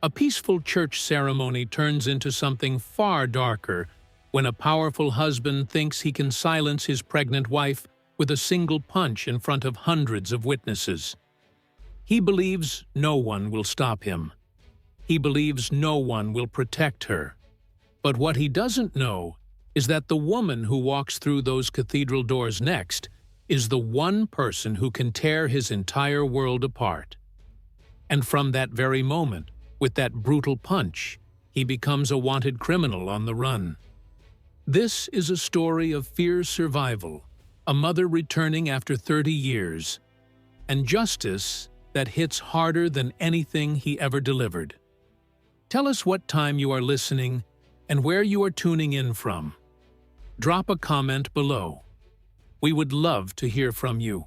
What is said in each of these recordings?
A peaceful church ceremony turns into something far darker when a powerful husband thinks he can silence his pregnant wife with a single punch in front of hundreds of witnesses. He believes no one will stop him. He believes no one will protect her. But what he doesn't know is that the woman who walks through those cathedral doors next is the one person who can tear his entire world apart. And from that very moment, with that brutal punch, he becomes a wanted criminal on the run. This is a story of fierce survival, a mother returning after 30 years, and justice that hits harder than anything he ever delivered. Tell us what time you are listening and where you are tuning in from. Drop a comment below. We would love to hear from you.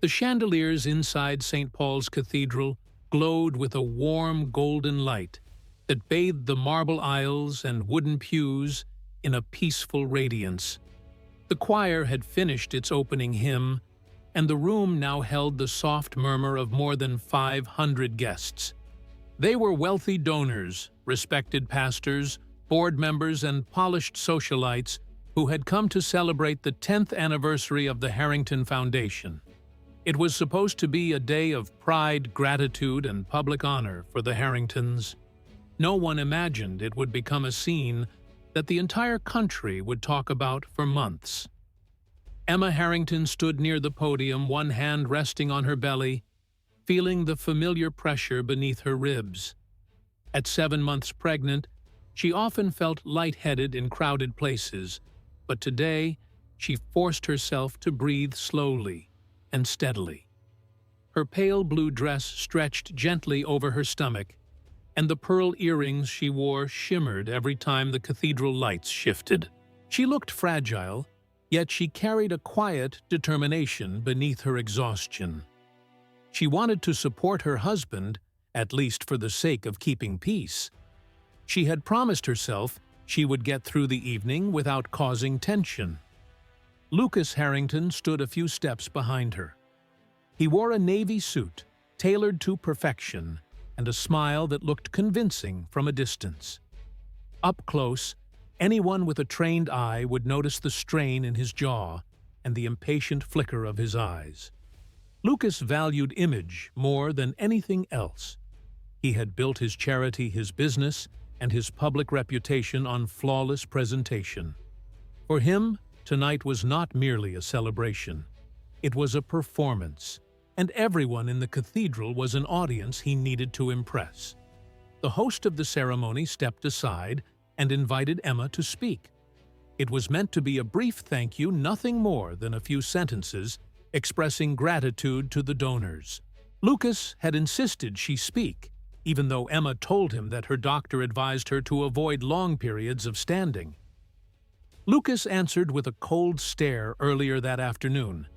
The chandeliers inside St. Paul's Cathedral glowed with a warm golden light that bathed the marble aisles and wooden pews in a peaceful radiance. The choir had finished its opening hymn, and the room now held the soft murmur of more than 500 guests. They were wealthy donors, respected pastors, board members, and polished socialites who had come to celebrate the 10th anniversary of the Harrington Foundation. It was supposed to be a day of pride, gratitude, and public honor for the Harringtons. No one imagined it would become a scene that the entire country would talk about for months. Emma Harrington stood near the podium, one hand resting on her belly, feeling the familiar pressure beneath her ribs. At 7 months pregnant, she often felt lightheaded in crowded places, but today she forced herself to breathe slowly and steadily. Her pale blue dress stretched gently over her stomach, and the pearl earrings she wore shimmered every time the cathedral lights shifted. She looked fragile, yet she carried a quiet determination beneath her exhaustion. She wanted to support her husband, at least for the sake of keeping peace. She had promised herself she would get through the evening without causing tension. Lucas Harrington stood a few steps behind her. He wore a navy suit, tailored to perfection, and a smile that looked convincing from a distance. Up close, anyone with a trained eye would notice the strain in his jaw and the impatient flicker of his eyes. Lucas valued image more than anything else. He had built his charity, his business, and his public reputation on flawless presentation. For him, tonight was not merely a celebration. It was a performance, and everyone in the cathedral was an audience he needed to impress. The host of the ceremony stepped aside and invited Emma to speak. It was meant to be a brief thank you, nothing more than a few sentences expressing gratitude to the donors. Lucas had insisted she speak, even though Emma told him that her doctor advised her to avoid long periods of standing. Lucas answered with a cold stare earlier that afternoon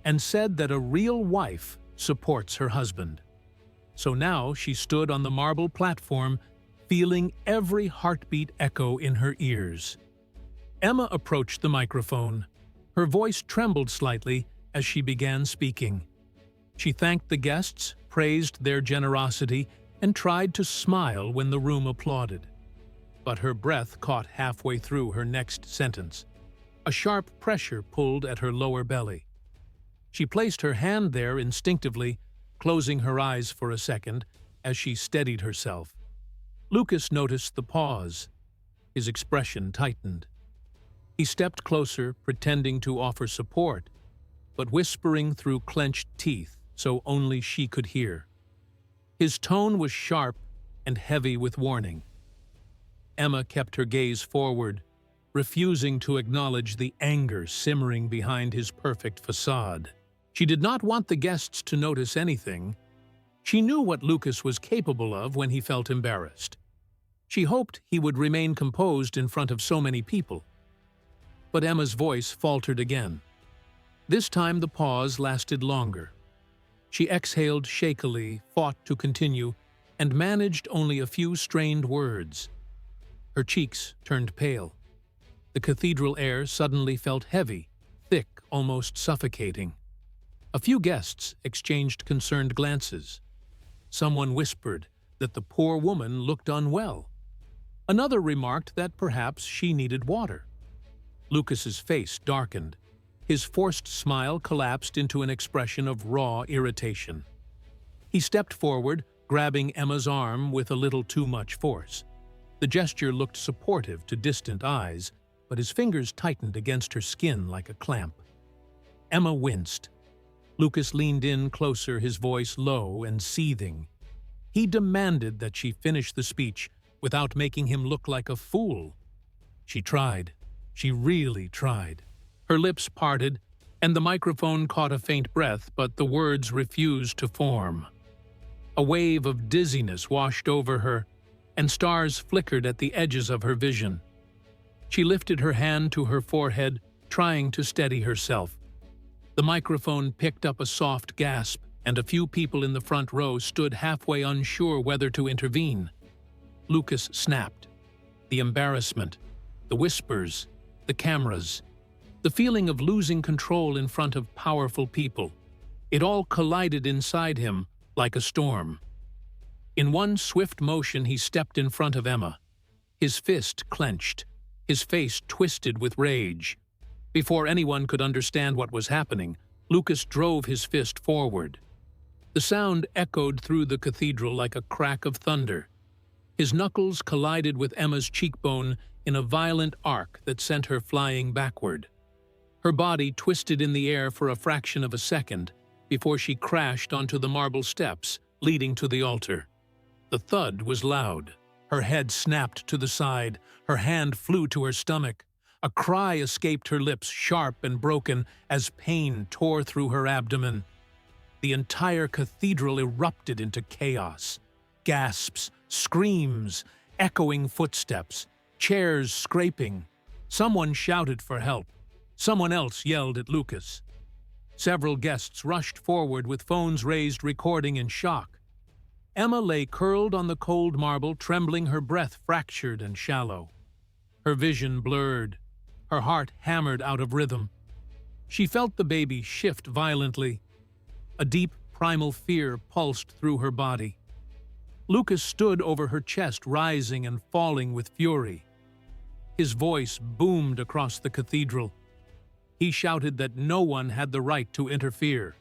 and said that a real wife supports her husband. So now she stood on the marble platform, feeling every heartbeat echo in her ears. Emma approached the microphone. Her voice trembled slightly as she began speaking. She thanked the guests, praised their generosity, and tried to smile when the room applauded. But her breath caught halfway through her next sentence. A sharp pressure pulled at her lower belly. She placed her hand there instinctively, closing her eyes for a second as she steadied herself. Lucas noticed the pause. His expression tightened. He stepped closer, pretending to offer support, but whispering through clenched teeth so only she could hear. His tone was sharp and heavy with warning. Emma kept her gaze forward, refusing to acknowledge the anger simmering behind his perfect facade. She did not want the guests to notice anything. She knew what Lucas was capable of when he felt embarrassed. She hoped he would remain composed in front of so many people. But Emma's voice faltered again. This time the pause lasted longer. She exhaled shakily, fought to continue, and managed only a few strained words. Her cheeks turned pale. The cathedral air suddenly felt heavy, thick, almost suffocating. A few guests exchanged concerned glances. Someone whispered, that the poor woman looked unwell. Another remarked that perhaps she needed water. Lucas's face darkened. His forced smile collapsed into an expression of raw irritation. He stepped forward, grabbing Emma's arm with a little too much force. The gesture looked supportive to distant eyes, but his fingers tightened against her skin like a clamp. Emma winced. Lucas leaned in closer, his voice low and seething. He demanded that she finish the speech without making him look like a fool. She tried. She really tried. Her lips parted, and the microphone caught a faint breath, but the words refused to form. A wave of dizziness washed over her, and stars flickered at the edges of her vision. She lifted her hand to her forehead, trying to steady herself. The microphone picked up a soft gasp, and a few people in the front row stood halfway unsure whether to intervene. Lucas snapped. The embarrassment, the whispers, the cameras, the feeling of losing control in front of powerful people. It all collided inside him like a storm. In one swift motion, he stepped in front of Emma. His fist clenched, his face twisted with rage. Before anyone could understand what was happening, Lucas drove his fist forward. The sound echoed through the cathedral like a crack of thunder. His knuckles collided with Emma's cheekbone in a violent arc that sent her flying backward. Her body twisted in the air for a fraction of a second before she crashed onto the marble steps leading to the altar. The thud was loud. Her head snapped to the side. Her hand flew to her stomach. A cry escaped her lips, sharp and broken, as pain tore through her abdomen. The entire cathedral erupted into chaos. Gasps, screams, echoing footsteps, chairs scraping. Someone shouted for help. Someone else yelled at Lucas. Several guests rushed forward with phones raised, recording in shock. Emma lay curled on the cold marble, trembling, her breath fractured and shallow. Her vision blurred, her heart hammered out of rhythm. She felt the baby shift violently. A deep, primal fear pulsed through her body. Lucas stood over her chest, rising and falling with fury. His voice boomed across the cathedral. He shouted that no one had the right to interfere.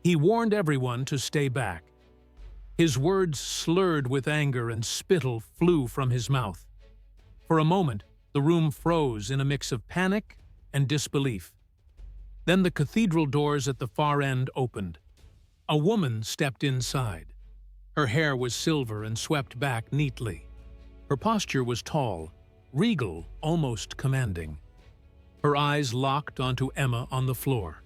He warned everyone to stay back. His words slurred with anger, and spittle flew from his mouth. For a moment, the room froze in a mix of panic and disbelief. Then the cathedral doors at the far end opened. A woman stepped inside. Her hair was silver and swept back neatly. Her posture was tall, regal, almost commanding. Her eyes locked onto Emma on the floor.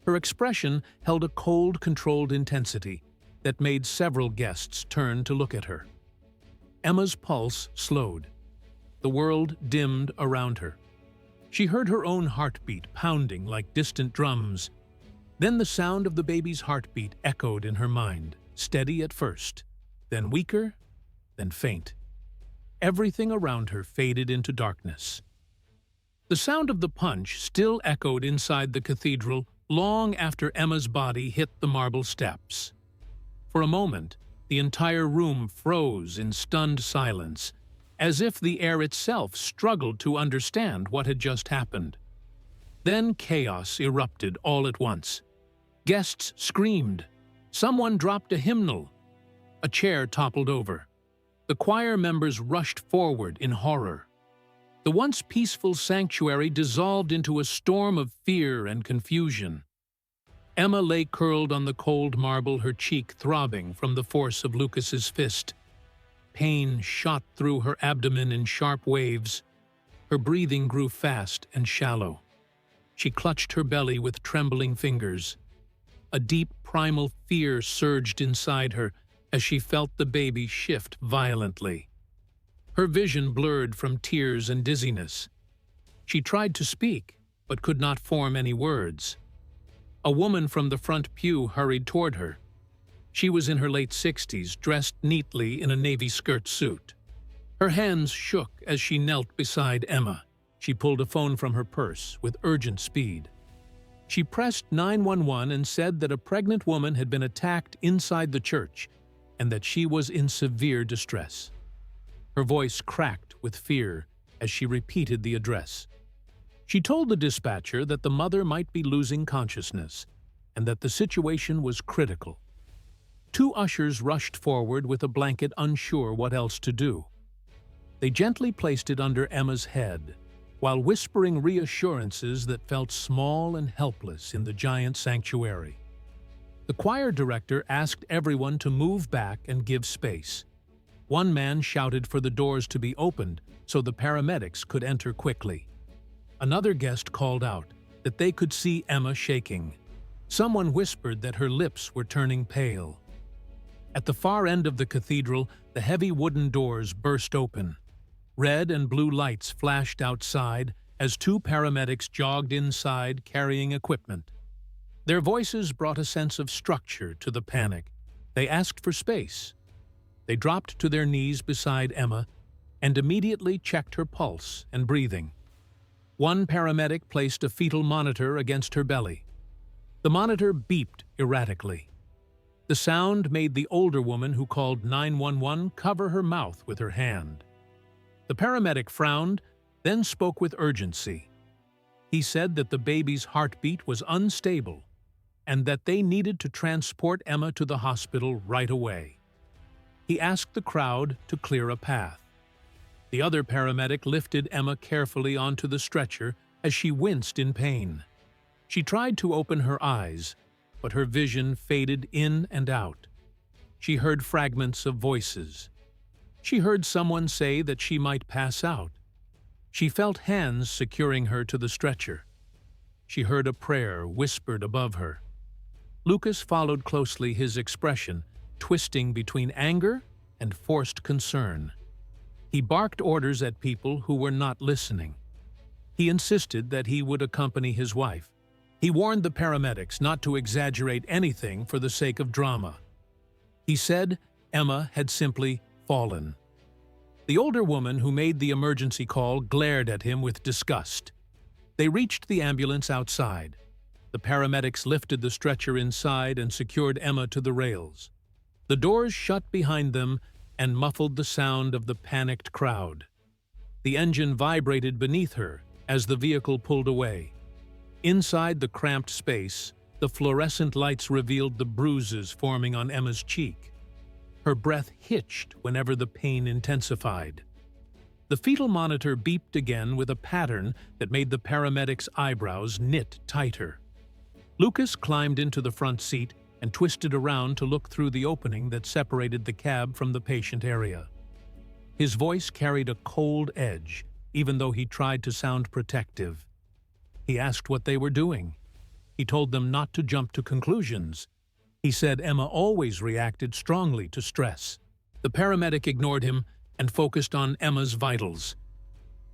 Her expression held a cold, controlled intensity that made several guests turn to look at her. Emma's pulse slowed. The world dimmed around her. She heard her own heartbeat pounding like distant drums. Then the sound of the baby's heartbeat echoed in her mind, steady at first, then weaker, then faint. Everything around her faded into darkness. The sound of the punch still echoed inside the cathedral long after Emma's body hit the marble steps. For a moment, the entire room froze in stunned silence, as if the air itself struggled to understand what had just happened. Then chaos erupted all at once. Guests screamed. Someone dropped a hymnal. A chair toppled over. The choir members rushed forward in horror. The once peaceful sanctuary dissolved into a storm of fear and confusion. Emma lay curled on the cold marble, her cheek throbbing from the force of Lucas's fist. Pain shot through her abdomen in sharp waves. Her breathing grew fast and shallow. She clutched her belly with trembling fingers. A deep primal fear surged inside her as she felt the baby shift violently. Her vision blurred from tears and dizziness. She tried to speak, but could not form any words. A woman from the front pew hurried toward her. She was in her late 60s, dressed neatly in a navy skirt suit. Her hands shook as she knelt beside Emma. She pulled a phone from her purse with urgent speed. She pressed 911 and said that a pregnant woman had been attacked inside the church, and that she was in severe distress. Her voice cracked with fear as she repeated the address. She told the dispatcher that the mother might be losing consciousness and that the situation was critical. Two ushers rushed forward with a blanket, unsure what else to do. They gently placed it under Emma's head, while whispering reassurances that felt small and helpless in the giant sanctuary. The choir director asked everyone to move back and give space. One man shouted for the doors to be opened so the paramedics could enter quickly. Another guest called out that they could see Emma shaking. Someone whispered that her lips were turning pale. At the far end of the cathedral, the heavy wooden doors burst open. Red and blue lights flashed outside as two paramedics jogged inside carrying equipment. Their voices brought a sense of structure to the panic. They asked for space. They dropped to their knees beside Emma and immediately checked her pulse and breathing. One paramedic placed a fetal monitor against her belly. The monitor beeped erratically. The sound made the older woman who called 911 cover her mouth with her hand. The paramedic frowned, then spoke with urgency. He said that the baby's heartbeat was unstable and that they needed to transport Emma to the hospital right away. He asked the crowd to clear a path. The other paramedic lifted Emma carefully onto the stretcher as she winced in pain. She tried to open her eyes, but her vision faded in and out. She heard fragments of voices. She heard someone say that she might pass out. She felt hands securing her to the stretcher. She heard a prayer whispered above her. Lucas followed closely, his expression twisting between anger and forced concern. He barked orders at people who were not listening. He insisted that he would accompany his wife. He warned the paramedics not to exaggerate anything for the sake of drama. He said Emma had simply fallen. The older woman who made the emergency call glared at him with disgust. They reached the ambulance outside. The paramedics lifted the stretcher inside and secured Emma to the rails. The doors shut behind them and muffled the sound of the panicked crowd. The engine vibrated beneath her as the vehicle pulled away. Inside the cramped space, the fluorescent lights revealed the bruises forming on Emma's cheek. Her breath hitched whenever the pain intensified. The fetal monitor beeped again with a pattern that made the paramedic's eyebrows knit tighter. Lucas climbed into the front seat and twisted around to look through the opening that separated the cab from the patient area. His voice carried a cold edge, even though he tried to sound protective. He asked what they were doing. He told them not to jump to conclusions. He said Emma always reacted strongly to stress. The paramedic ignored him and focused on Emma's vitals.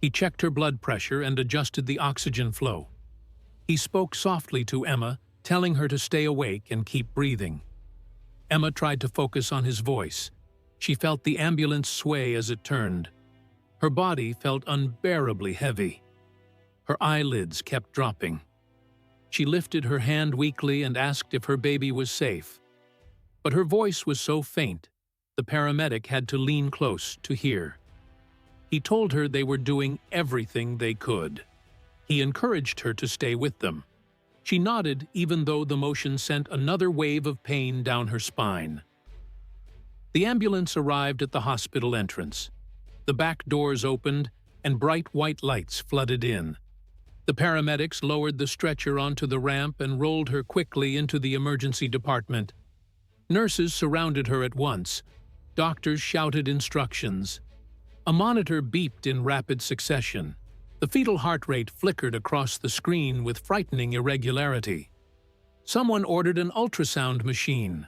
He checked her blood pressure and adjusted the oxygen flow. He spoke softly to Emma, telling her to stay awake and keep breathing. Emma tried to focus on his voice. She felt the ambulance sway as it turned. Her body felt unbearably heavy. Her eyelids kept dropping. She lifted her hand weakly and asked if her baby was safe. But her voice was so faint, the paramedic had to lean close to hear. He told her they were doing everything they could. He encouraged her to stay with them. She nodded even though the motion sent another wave of pain down her spine. The ambulance arrived at the hospital entrance. The back doors opened and bright white lights flooded in. The paramedics lowered the stretcher onto the ramp and rolled her quickly into the emergency department. Nurses surrounded her at once. Doctors shouted instructions. A monitor beeped in rapid succession. The fetal heart rate flickered across the screen with frightening irregularity. Someone ordered an ultrasound machine.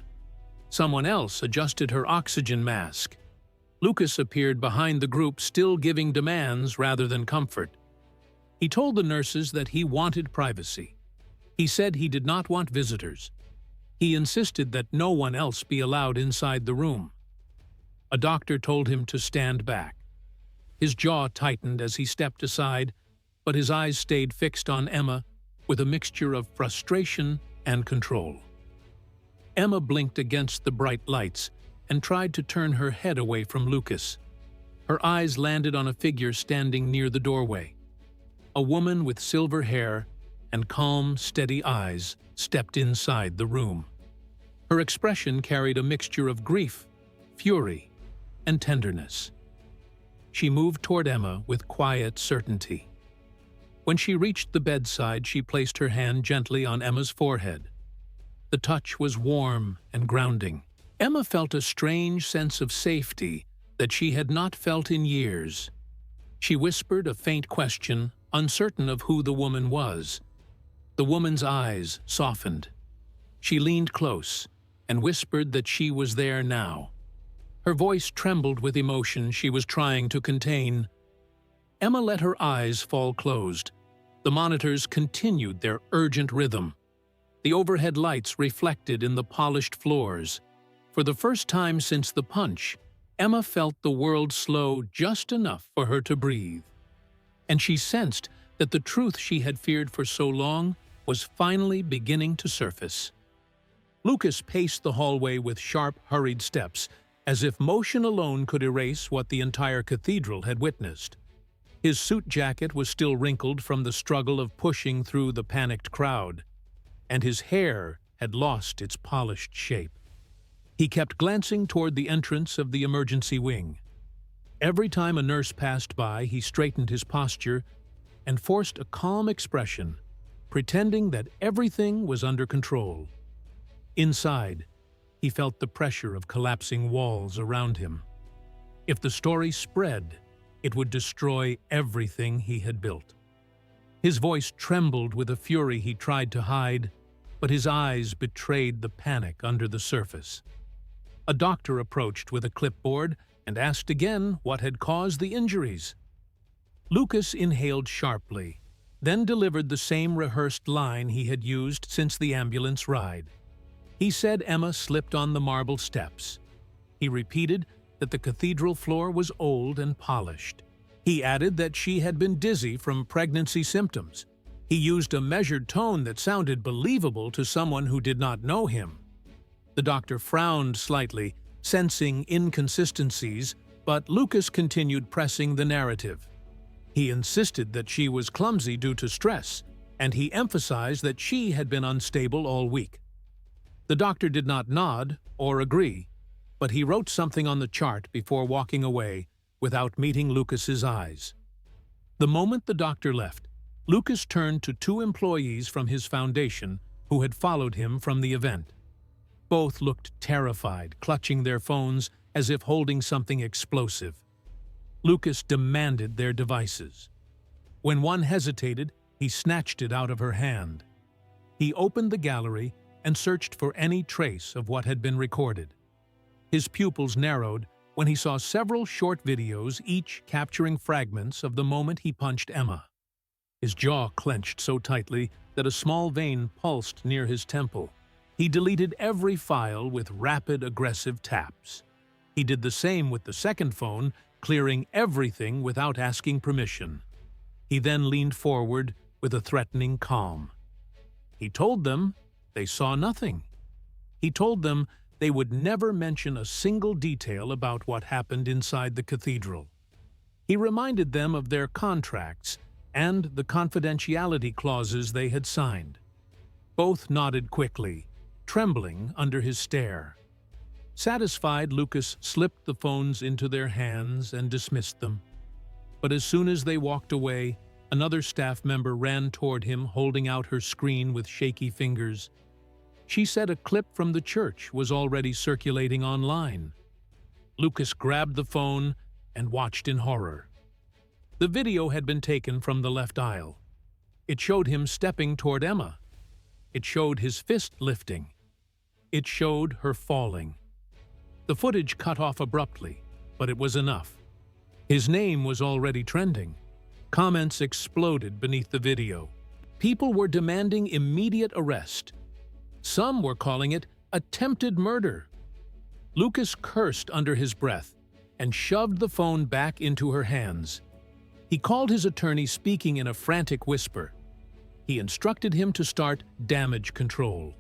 Someone else adjusted her oxygen mask. Lucas appeared behind the group, still giving demands rather than comfort. He told the nurses that he wanted privacy. He said he did not want visitors. He insisted that no one else be allowed inside the room. A doctor told him to stand back. His jaw tightened as he stepped aside, but his eyes stayed fixed on Emma with a mixture of frustration and control. Emma blinked against the bright lights and tried to turn her head away from Lucas. Her eyes landed on a figure standing near the doorway. A woman with silver hair and calm, steady eyes stepped inside the room. Her expression carried a mixture of grief, fury, and tenderness. She moved toward Emma with quiet certainty. When she reached the bedside, she placed her hand gently on Emma's forehead. The touch was warm and grounding. Emma felt a strange sense of safety that she had not felt in years. She whispered a faint question, uncertain of who the woman was. The woman's eyes softened. She leaned close and whispered that she was there now. Her voice trembled with emotion she was trying to contain. Emma let her eyes fall closed. The monitors continued their urgent rhythm. The overhead lights reflected in the polished floors. For the first time since the punch, Emma felt the world slow just enough for her to breathe. And she sensed that the truth she had feared for so long was finally beginning to surface. Lucas paced the hallway with sharp, hurried steps, as if motion alone could erase what the entire cathedral had witnessed. His suit jacket was still wrinkled from the struggle of pushing through the panicked crowd, and his hair had lost its polished shape. He kept glancing toward the entrance of the emergency wing. Every time a nurse passed by, he straightened his posture and forced a calm expression, pretending that everything was under control. Inside, he felt the pressure of collapsing walls around him. If the story spread, it would destroy everything he had built. His voice trembled with a fury he tried to hide, but his eyes betrayed the panic under the surface. A doctor approached with a clipboard and asked again what had caused the injuries. Lucas inhaled sharply, then delivered the same rehearsed line he had used since the ambulance ride. He said Emma slipped on the marble steps. He repeated that the cathedral floor was old and polished. He added that she had been dizzy from pregnancy symptoms. He used a measured tone that sounded believable to someone who did not know him. The doctor frowned slightly, sensing inconsistencies, but Lucas continued pressing the narrative. He insisted that she was clumsy due to stress, and he emphasized that she had been unstable all week. The doctor did not nod or agree, but he wrote something on the chart before walking away without meeting Lucas's eyes. The moment the doctor left, Lucas turned to two employees from his foundation who had followed him from the event. Both looked terrified, clutching their phones as if holding something explosive. Lucas demanded their devices. When one hesitated, he snatched it out of her hand. He opened the gallery and searched for any trace of what had been recorded. His pupils narrowed when he saw several short videos, each capturing fragments of the moment he punched Emma. His jaw clenched so tightly that a small vein pulsed near his temple. He deleted every file with rapid, aggressive taps. He did the same with the second phone, clearing everything without asking permission. He then leaned forward with a threatening calm. He told them they saw nothing. He told them they would never mention a single detail about what happened inside the cathedral. He reminded them of their contracts and the confidentiality clauses they had signed. Both nodded quickly, trembling under his stare. Satisfied, Lucas slipped the phones into their hands and dismissed them. But as soon as they walked away, another staff member ran toward him, holding out her screen with shaky fingers. She said a clip from the church was already circulating online. Lucas grabbed the phone and watched in horror. The video had been taken from the left aisle. It showed him stepping toward Emma. It showed his fist lifting. It showed her falling. The footage cut off abruptly, but it was enough. His name was already trending. Comments exploded beneath the video. People were demanding immediate arrest. Some were calling it attempted murder. Lucas cursed under his breath and shoved the phone back into her hands. He called his attorney, speaking in a frantic whisper. He instructed him to start damage control.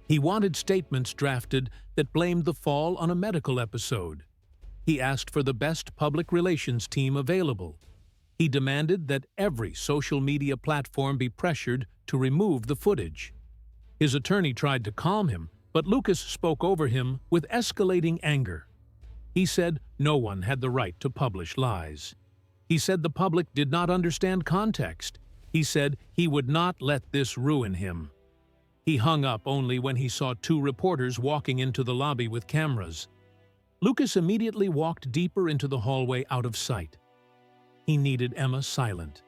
He wanted statements drafted that blamed the fall on a medical episode. He asked for the best public relations team available. He demanded that every social media platform be pressured to remove the footage. His attorney tried to calm him, but Lucas spoke over him with escalating anger. He said no one had the right to publish lies. He said the public did not understand context. He said he would not let this ruin him. He hung up only when he saw two reporters walking into the lobby with cameras. Lucas immediately walked deeper into the hallway out of sight. He needed Emma silent.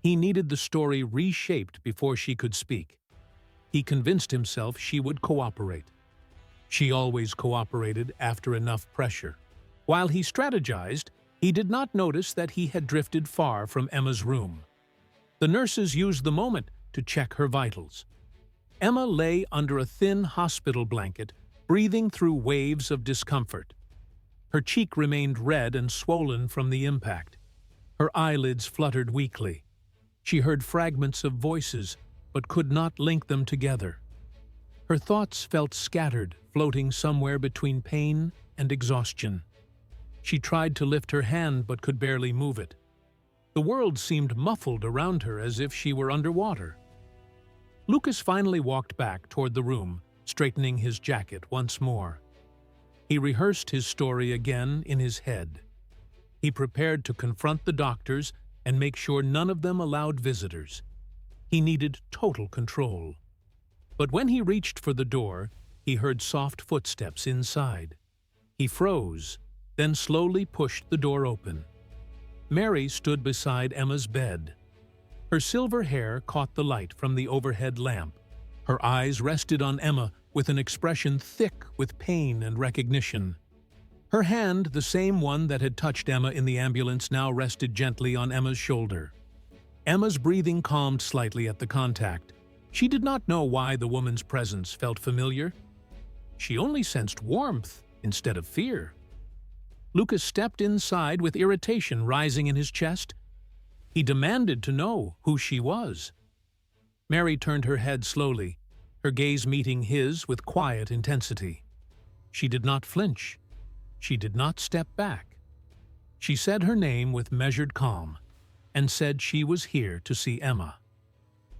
He needed the story reshaped before she could speak. He convinced himself she would cooperate. She always cooperated after enough pressure. While he strategized, he did not notice that he had drifted far from Emma's room. The nurses used the moment to check her vitals. Emma lay under a thin hospital blanket, breathing through waves of discomfort. Her cheek remained red and swollen from the impact. Her eyelids fluttered weakly. She heard fragments of voices, but could not link them together. Her thoughts felt scattered, floating somewhere between pain and exhaustion. She tried to lift her hand but could barely move it. The world seemed muffled around her as if she were underwater. Lucas finally walked back toward the room, straightening his jacket once more. He rehearsed his story again in his head. He prepared to confront the doctors and make sure none of them allowed visitors. He needed total control. But when he reached for the door, he heard soft footsteps inside. He froze, then slowly pushed the door open. Mary stood beside Emma's bed. Her silver hair caught the light from the overhead lamp. Her eyes rested on Emma with an expression thick with pain and recognition. Her hand, the same one that had touched Emma in the ambulance, now rested gently on Emma's shoulder. Emma's breathing calmed slightly at the contact. She did not know why the woman's presence felt familiar. She only sensed warmth instead of fear. Lucas stepped inside with irritation rising in his chest. He demanded to know who she was. Mary turned her head slowly, her gaze meeting his with quiet intensity. She did not flinch. She did not step back. She said her name with measured calm and said she was here to see Emma.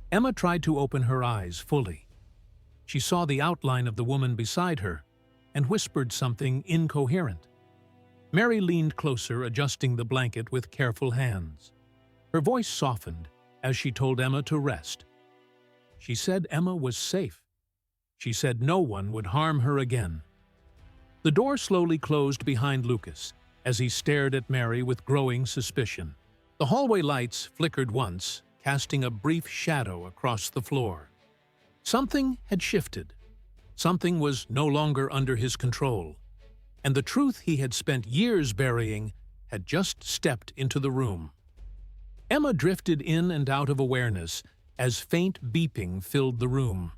Emma tried to open her eyes fully. She saw the outline of the woman beside her and whispered something incoherent. Mary leaned closer, adjusting the blanket with careful hands. Her voice softened as she told Emma to rest. She said Emma was safe. She said no one would harm her again. The door slowly closed behind Lucas as he stared at Mary with growing suspicion. The hallway lights flickered once, casting a brief shadow across the floor. Something had shifted. Something was no longer under his control, and the truth he had spent years burying had just stepped into the room. Emma drifted in and out of awareness as faint beeping filled the room.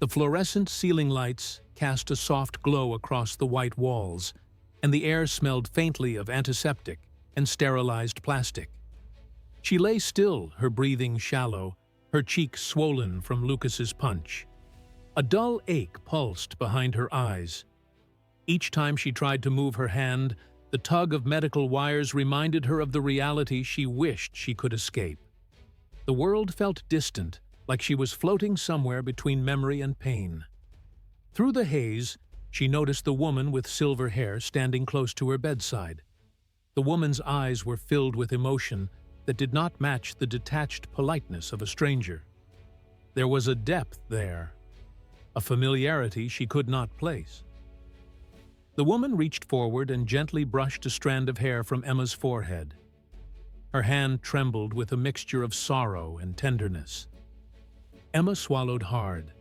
The fluorescent ceiling lights cast a soft glow across the white walls, and the air smelled faintly of antiseptic and sterilized plastic. She lay still, her breathing shallow, her cheeks swollen from Lucas's punch. A dull ache pulsed behind her eyes. Each time she tried to move her hand, the tug of medical wires reminded her of the reality she wished she could escape. The world felt distant, like she was floating somewhere between memory and pain. Through the haze, she noticed the woman with silver hair standing close to her bedside. The woman's eyes were filled with emotion that did not match the detached politeness of a stranger. There was a depth there, a familiarity she could not place. The woman reached forward and gently brushed a strand of hair from Emma's forehead. Her hand trembled with a mixture of sorrow and tenderness. Emma swallowed hard.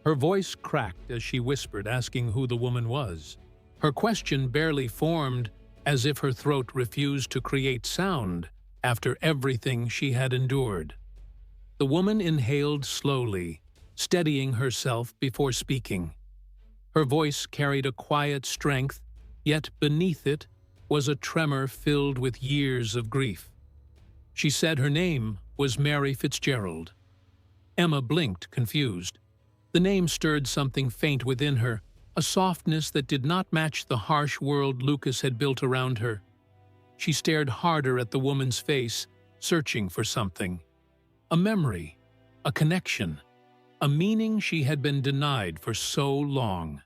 Her voice cracked as she whispered, asking who the woman was. Her question barely formed, as if her throat refused to create sound after everything she had endured. The woman inhaled slowly, steadying herself before speaking. Her voice carried a quiet strength, yet beneath it was a tremor filled with years of grief. She said her name was Mary Fitzgerald. Emma blinked, confused. The name stirred something faint within her, a softness that did not match the harsh world Lucas had built around her. She stared harder at the woman's face, searching for something. A memory, a connection, a meaning she had been denied for so long.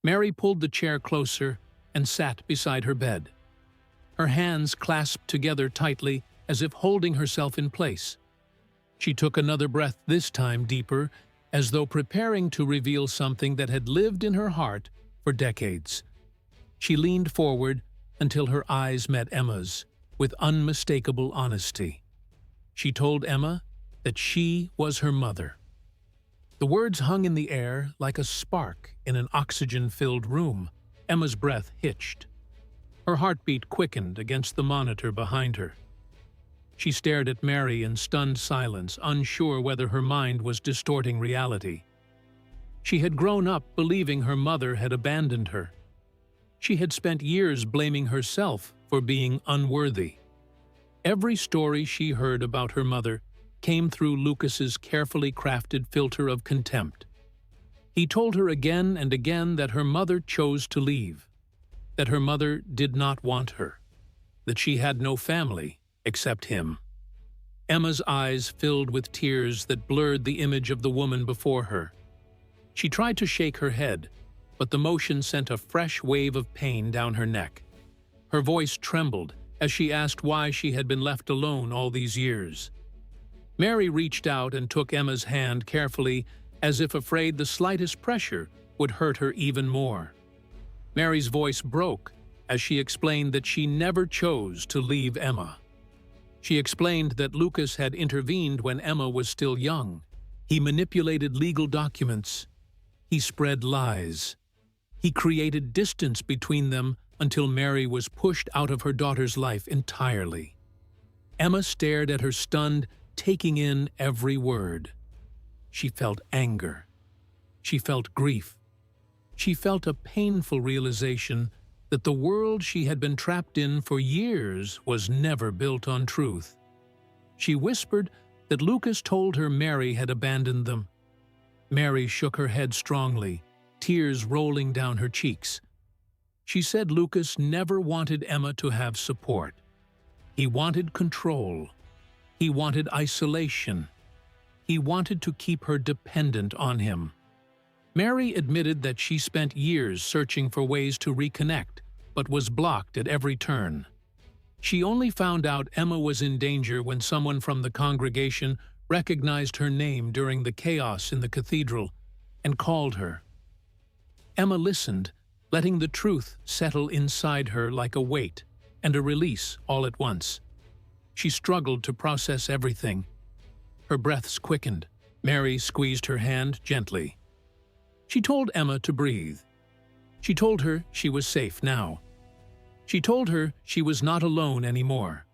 Mary pulled the chair closer and sat beside her bed. Her hands clasped together tightly as if holding herself in place. She took another breath, this time deeper, as though preparing to reveal something that had lived in her heart for decades. She leaned forward until her eyes met Emma's, with unmistakable honesty. She told Emma that she was her mother. The words hung in the air like a spark in an oxygen-filled room. Emma's breath hitched. Her heartbeat quickened against the monitor behind her. She stared at Mary in stunned silence, unsure whether her mind was distorting reality. She had grown up believing her mother had abandoned her. She had spent years blaming herself for being unworthy. Every story she heard about her mother came through Lucas's carefully crafted filter of contempt. He told her again and again that her mother chose to leave, that her mother did not want her, that she had no family except him. Emma's eyes filled with tears that blurred the image of the woman before her. She tried to shake her head, but the motion sent a fresh wave of pain down her neck. Her voice trembled as she asked why she had been left alone all these years. Mary reached out and took Emma's hand carefully, as if afraid the slightest pressure would hurt her even more. Mary's voice broke as she explained that she never chose to leave Emma. She explained that Lucas had intervened when Emma was still young. He manipulated legal documents. He spread lies. He created distance between them until Mary was pushed out of her daughter's life entirely. Emma stared at her stunned, taking in every word. She felt anger. She felt grief. She felt a painful realization that the world she had been trapped in for years was never built on truth. She whispered that Lucas told her Mary had abandoned them. Mary shook her head strongly, tears rolling down her cheeks. She said Lucas never wanted Emma to have support. He wanted control. He wanted isolation. He wanted to keep her dependent on him. Mary admitted that she spent years searching for ways to reconnect, but was blocked at every turn. She only found out Emma was in danger when someone from the congregation recognized her name during the chaos in the cathedral and called her. Emma listened, letting the truth settle inside her like a weight and a release all at once. She struggled to process everything. Her breaths quickened. Mary squeezed her hand gently. She told Emma to breathe. She told her she was safe now. She told her she was not alone anymore.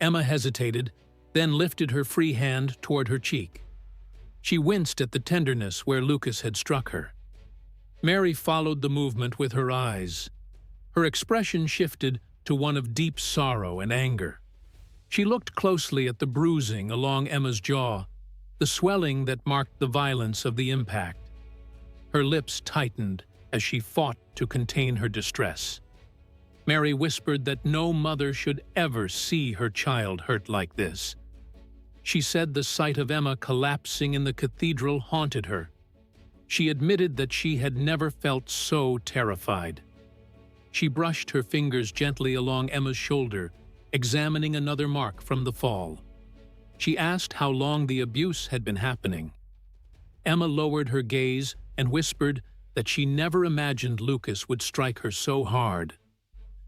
Emma hesitated, then lifted her free hand toward her cheek. She winced at the tenderness where Lucas had struck her. Mary followed the movement with her eyes. Her expression shifted to one of deep sorrow and anger. She looked closely at the bruising along Emma's jaw, the swelling that marked the violence of the impact. Her lips tightened as she fought to contain her distress. Mary whispered that no mother should ever see her child hurt like this. She said the sight of Emma collapsing in the cathedral haunted her. She admitted that she had never felt so terrified. She brushed her fingers gently along Emma's shoulder, examining another mark from the fall. She asked how long the abuse had been happening. Emma lowered her gaze and whispered that she never imagined Lucas would strike her so hard.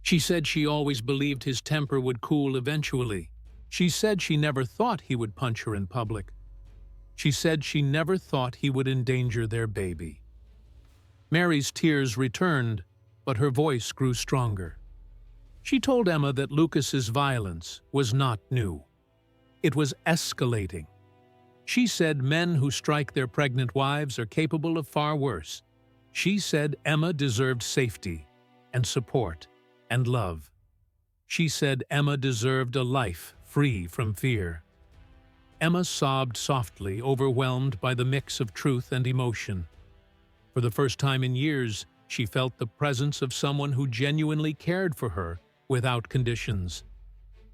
She said she always believed his temper would cool eventually. She said she never thought he would punch her in public. She said she never thought he would endanger their baby. Mary's tears returned, but her voice grew stronger. She told Emma that Lucas's violence was not new. It was escalating. She said men who strike their pregnant wives are capable of far worse. She said Emma deserved safety and support and love. She said Emma deserved a life free from fear. Emma sobbed softly, overwhelmed by the mix of truth and emotion. For the first time in years, she felt the presence of someone who genuinely cared for her without conditions.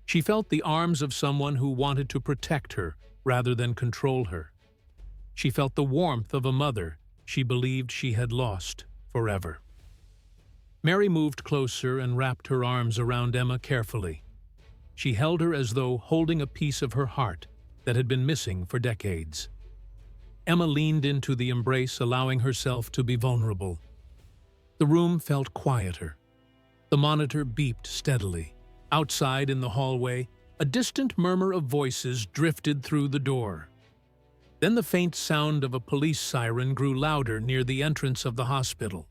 She felt the arms of someone who wanted to protect her rather than control her. She felt the warmth of a mother she believed she had lost forever. Mary moved closer and wrapped her arms around Emma carefully. She held her as though holding a piece of her heart that had been missing for decades. Emma leaned into the embrace, allowing herself to be vulnerable. The room felt quieter. The monitor beeped steadily. Outside in the hallway, a distant murmur of voices drifted through the door. Then the faint sound of a police siren grew louder near the entrance of the hospital.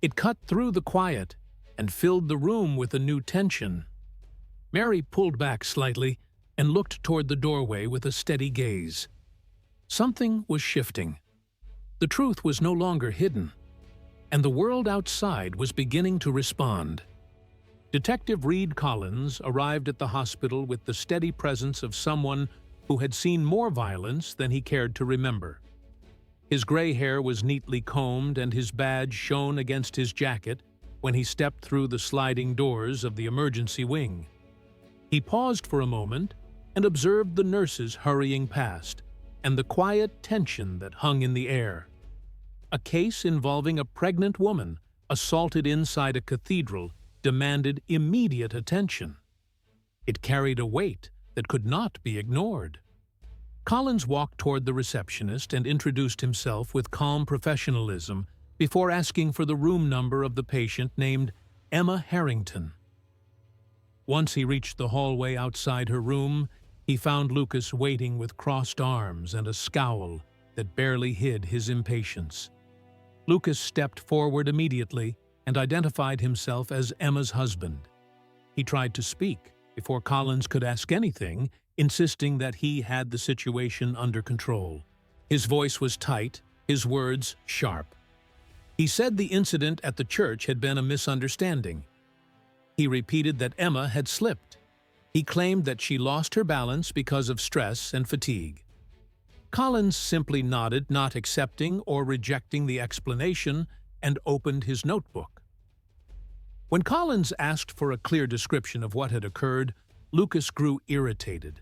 It cut through the quiet and filled the room with a new tension. Mary pulled back slightly and looked toward the doorway with a steady gaze. Something was shifting. The truth was no longer hidden, and the world outside was beginning to respond. Detective Reed Collins arrived at the hospital with the steady presence of someone who had seen more violence than he cared to remember. His gray hair was neatly combed and his badge shone against his jacket when he stepped through the sliding doors of the emergency wing. He paused for a moment and observed the nurses hurrying past and the quiet tension that hung in the air. A case involving a pregnant woman assaulted inside a cathedral demanded immediate attention. It carried a weight that could not be ignored. Collins walked toward the receptionist and introduced himself with calm professionalism before asking for the room number of the patient named Emma Harrington. Once he reached the hallway outside her room, he found Lucas waiting with crossed arms and a scowl that barely hid his impatience. Lucas stepped forward immediately and identified himself as Emma's husband. He tried to speak before Collins could ask anything, insisting that he had the situation under control. His voice was tight, his words sharp. He said the incident at the church had been a misunderstanding. He repeated that Emma had slipped. He claimed that she lost her balance because of stress and fatigue. Collins simply nodded, not accepting or rejecting the explanation, and opened his notebook. When Collins asked for a clear description of what had occurred, Lucas grew irritated.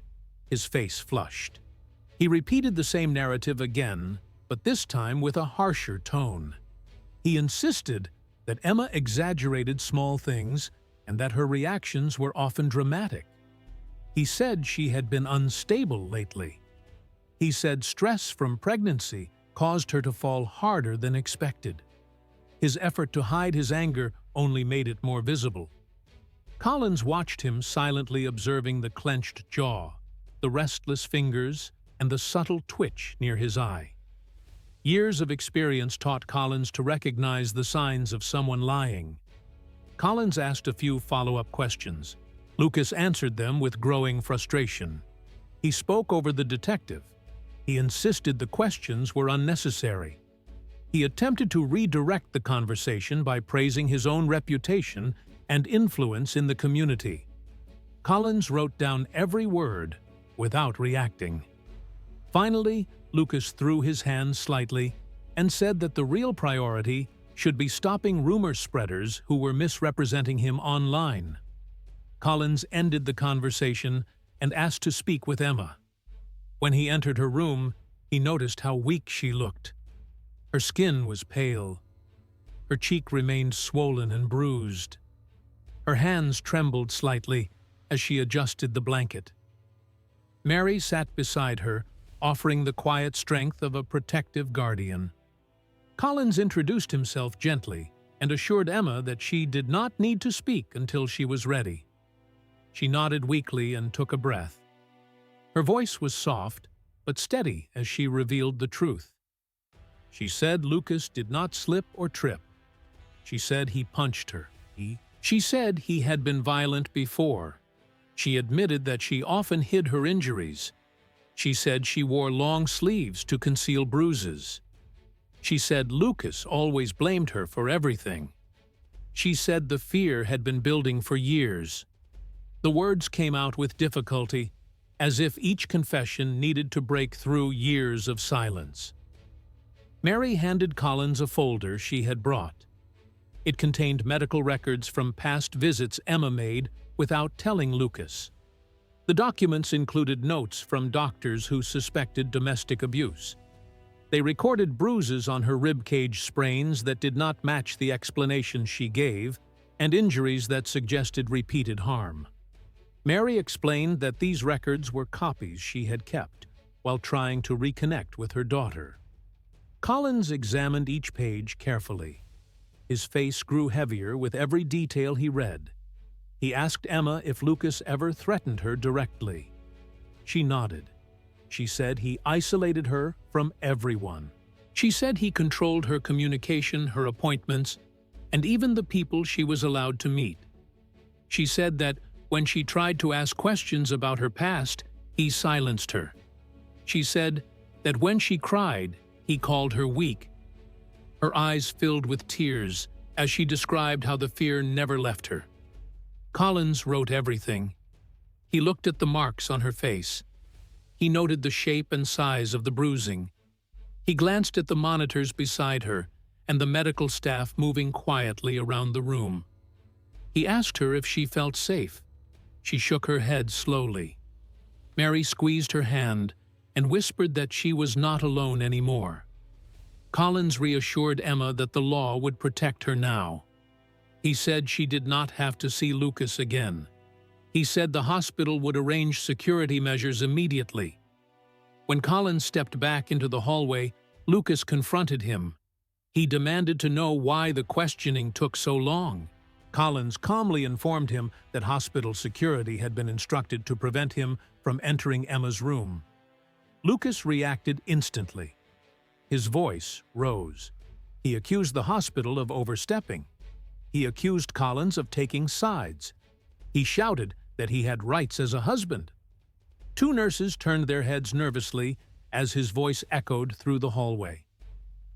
His face flushed. He repeated the same narrative again, but this time with a harsher tone. He insisted that Emma exaggerated small things and that her reactions were often dramatic. He said she had been unstable lately. He said stress from pregnancy caused her to fall harder than expected. His effort to hide his anger only made it more visible. Collins watched him, silently observing the clenched jaw, the restless fingers, and the subtle twitch near his eye. Years of experience taught Collins to recognize the signs of someone lying. Collins asked a few follow-up questions. Lucas answered them with growing frustration. He spoke over the detective. He insisted the questions were unnecessary. He attempted to redirect the conversation by praising his own reputation and influence in the community. Collins wrote down every word without reacting. Finally, Lucas threw his hands slightly and said that the real priority should be stopping rumor spreaders who were misrepresenting him online. Collins ended the conversation and asked to speak with Emma. When he entered her room, he noticed how weak she looked. Her skin was pale. Her cheek remained swollen and bruised. Her hands trembled slightly as she adjusted the blanket. Mary sat beside her, offering the quiet strength of a protective guardian. Collins introduced himself gently and assured Emma that she did not need to speak until she was ready. She nodded weakly and took a breath. Her voice was soft, but steady as she revealed the truth. She said Lucas did not slip or trip. She said he punched her. She said he had been violent before. She admitted that she often hid her injuries. She said she wore long sleeves to conceal bruises. She said Lucas always blamed her for everything. She said the fear had been building for years. The words came out with difficulty, as if each confession needed to break through years of silence. Mary handed Collins a folder she had brought. It contained medical records from past visits Emma made without telling Lucas. The documents included notes from doctors who suspected domestic abuse. They recorded bruises on her ribcage sprains that did not match the explanations she gave, and injuries that suggested repeated harm. Mary explained that these records were copies she had kept while trying to reconnect with her daughter. Collins examined each page carefully. His face grew heavier with every detail he read. He asked Emma if Lucas ever threatened her directly. She nodded. She said he isolated her from everyone. She said he controlled her communication, her appointments, and even the people she was allowed to meet. She said that when she tried to ask questions about her past, he silenced her. She said that when she cried, he called her weak. Her eyes filled with tears as she described how the fear never left her. Collins wrote everything. He looked at the marks on her face. He noted the shape and size of the bruising. He glanced at the monitors beside her and the medical staff moving quietly around the room. He asked her if she felt safe. She shook her head slowly. Mary squeezed her hand and whispered that she was not alone anymore. Collins reassured Emma that the law would protect her now. He said she did not have to see Lucas again. He said the hospital would arrange security measures immediately. When Collins stepped back into the hallway, Lucas confronted him. He demanded to know why the questioning took so long. Collins calmly informed him that hospital security had been instructed to prevent him from entering Emma's room. Lucas reacted instantly. His voice rose. He accused the hospital of overstepping. He accused Collins of taking sides. He shouted that he had rights as a husband. Two nurses turned their heads nervously as his voice echoed through the hallway.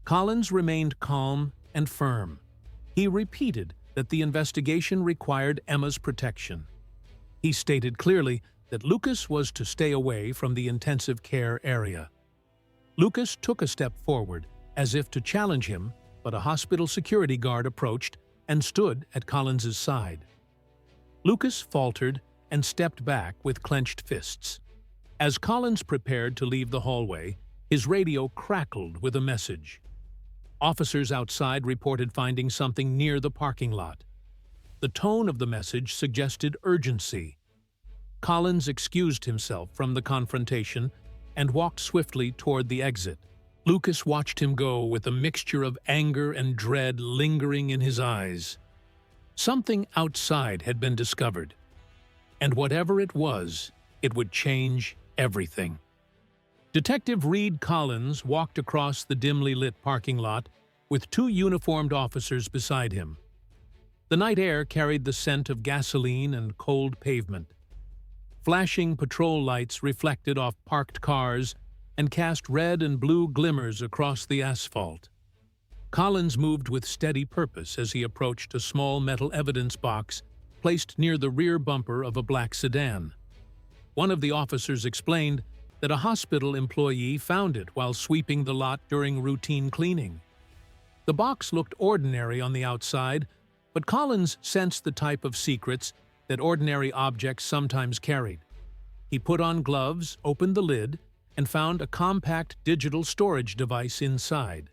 Collins remained calm and firm. He repeated that the investigation required Emma's protection. He stated clearly that Lucas was to stay away from the intensive care area. Lucas took a step forward, as if to challenge him, but a hospital security guard approached and stood at Collins's side. Lucas faltered and stepped back with clenched fists. As Collins prepared to leave the hallway, his radio crackled with a message. Officers outside reported finding something near the parking lot. The tone of the message suggested urgency. Collins excused himself from the confrontation and walked swiftly toward the exit. Lucas watched him go with a mixture of anger and dread lingering in his eyes. Something outside had been discovered, and whatever it was, it would change everything. Detective Reed Collins walked across the dimly lit parking lot with two uniformed officers beside him. The night air carried the scent of gasoline and cold pavement. Flashing patrol lights reflected off parked cars and cast red and blue glimmers across the asphalt. Collins moved with steady purpose as he approached a small metal evidence box placed near the rear bumper of a black sedan. One of the officers explained that a hospital employee found it while sweeping the lot during routine cleaning. The box looked ordinary on the outside, but Collins sensed the type of secrets that ordinary objects sometimes carried. He put on gloves, opened the lid, and found a compact digital storage device inside.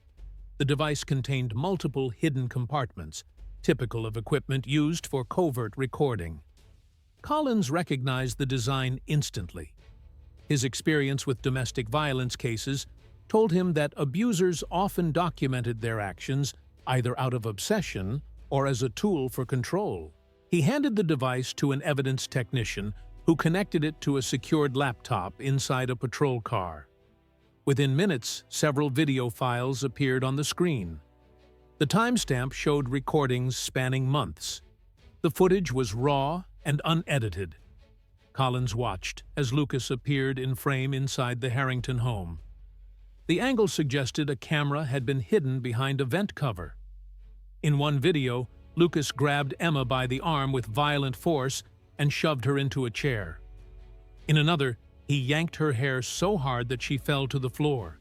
The device contained multiple hidden compartments, typical of equipment used for covert recording. Collins recognized the design instantly. His experience with domestic violence cases told him that abusers often documented their actions either out of obsession or as a tool for control. He handed the device to an evidence technician who connected it to a secured laptop inside a patrol car. Within minutes, several video files appeared on the screen. The timestamp showed recordings spanning months. The footage was raw and unedited. Collins watched as Lucas appeared in frame inside the Harrington home. The angle suggested a camera had been hidden behind a vent cover. In one video, Lucas grabbed Emma by the arm with violent force and shoved her into a chair. In another, He yanked her hair so hard that she fell to the floor.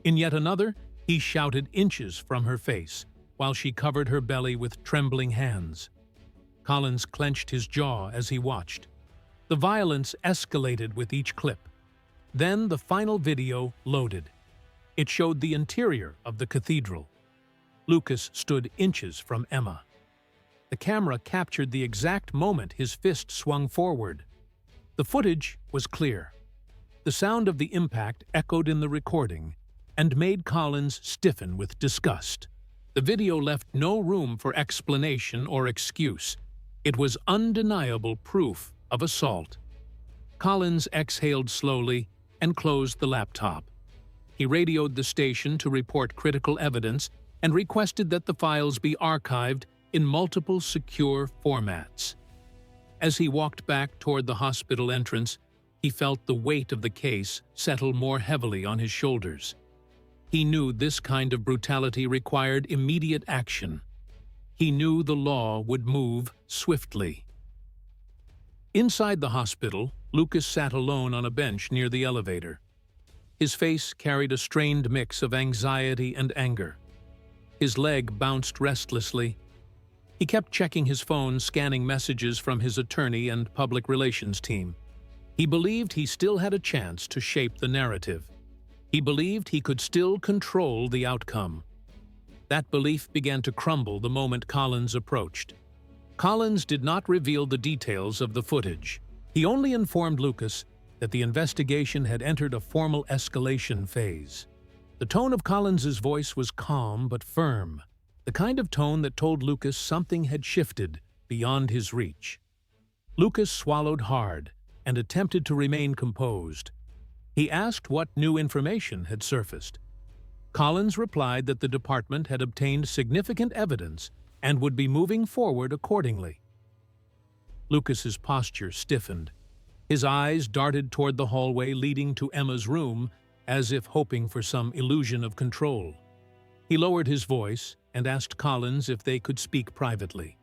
In yet another, he shouted inches from her face, while she covered her belly with trembling hands. Collins clenched his jaw as he watched. The violence escalated with each clip. Then the final video loaded. It showed the interior of the cathedral. Lucas stood inches from Emma. The camera captured the exact moment his fist swung forward. The footage was clear. The sound of the impact echoed in the recording and made Collins stiffen with disgust. The video left no room for explanation or excuse. It was undeniable proof of assault. Collins exhaled slowly and closed the laptop. He radioed the station to report critical evidence and requested that the files be archived in multiple secure formats. As he walked back toward the hospital entrance, he felt the weight of the case settle more heavily on his shoulders. He knew this kind of brutality required immediate action. He knew the law would move swiftly. Inside the hospital, Lucas sat alone on a bench near the elevator. His face carried a strained mix of anxiety and anger. His leg bounced restlessly. He kept checking his phone, scanning messages from his attorney and public relations team. He believed he still had a chance to shape the narrative. He believed he could still control the outcome. That belief began to crumble the moment Collins approached. Collins did not reveal the details of the footage. He only informed Lucas that the investigation had entered a formal escalation phase. The tone of Collins's voice was calm but firm, the kind of tone that told Lucas something had shifted beyond his reach. Lucas swallowed hard and attempted to remain composed. He asked what new information had surfaced. Collins replied that the department had obtained significant evidence and would be moving forward accordingly. Lucas's posture stiffened. His eyes darted toward the hallway leading to Emma's room, as if hoping for some illusion of control. He lowered his voice and asked Collins if they could speak privately.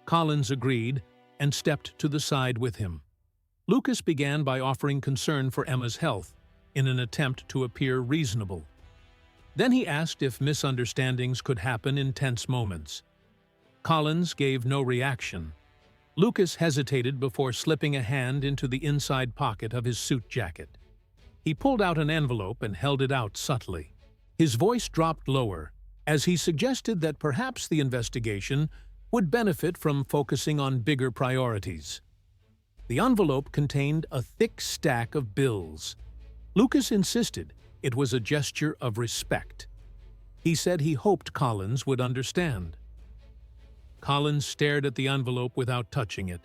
Collins agreed and stepped to the side with him. Lucas began by offering concern for Emma's health in an attempt to appear reasonable. Then he asked if misunderstandings could happen in tense moments. Collins gave no reaction. Lucas hesitated before slipping a hand into the inside pocket of his suit jacket. He pulled out an envelope and held it out subtly. His voice dropped lower as he suggested that perhaps the investigation would benefit from focusing on bigger priorities. The envelope contained a thick stack of bills. Lucas insisted it was a gesture of respect. He said he hoped Collins would understand. Collins stared at the envelope without touching it.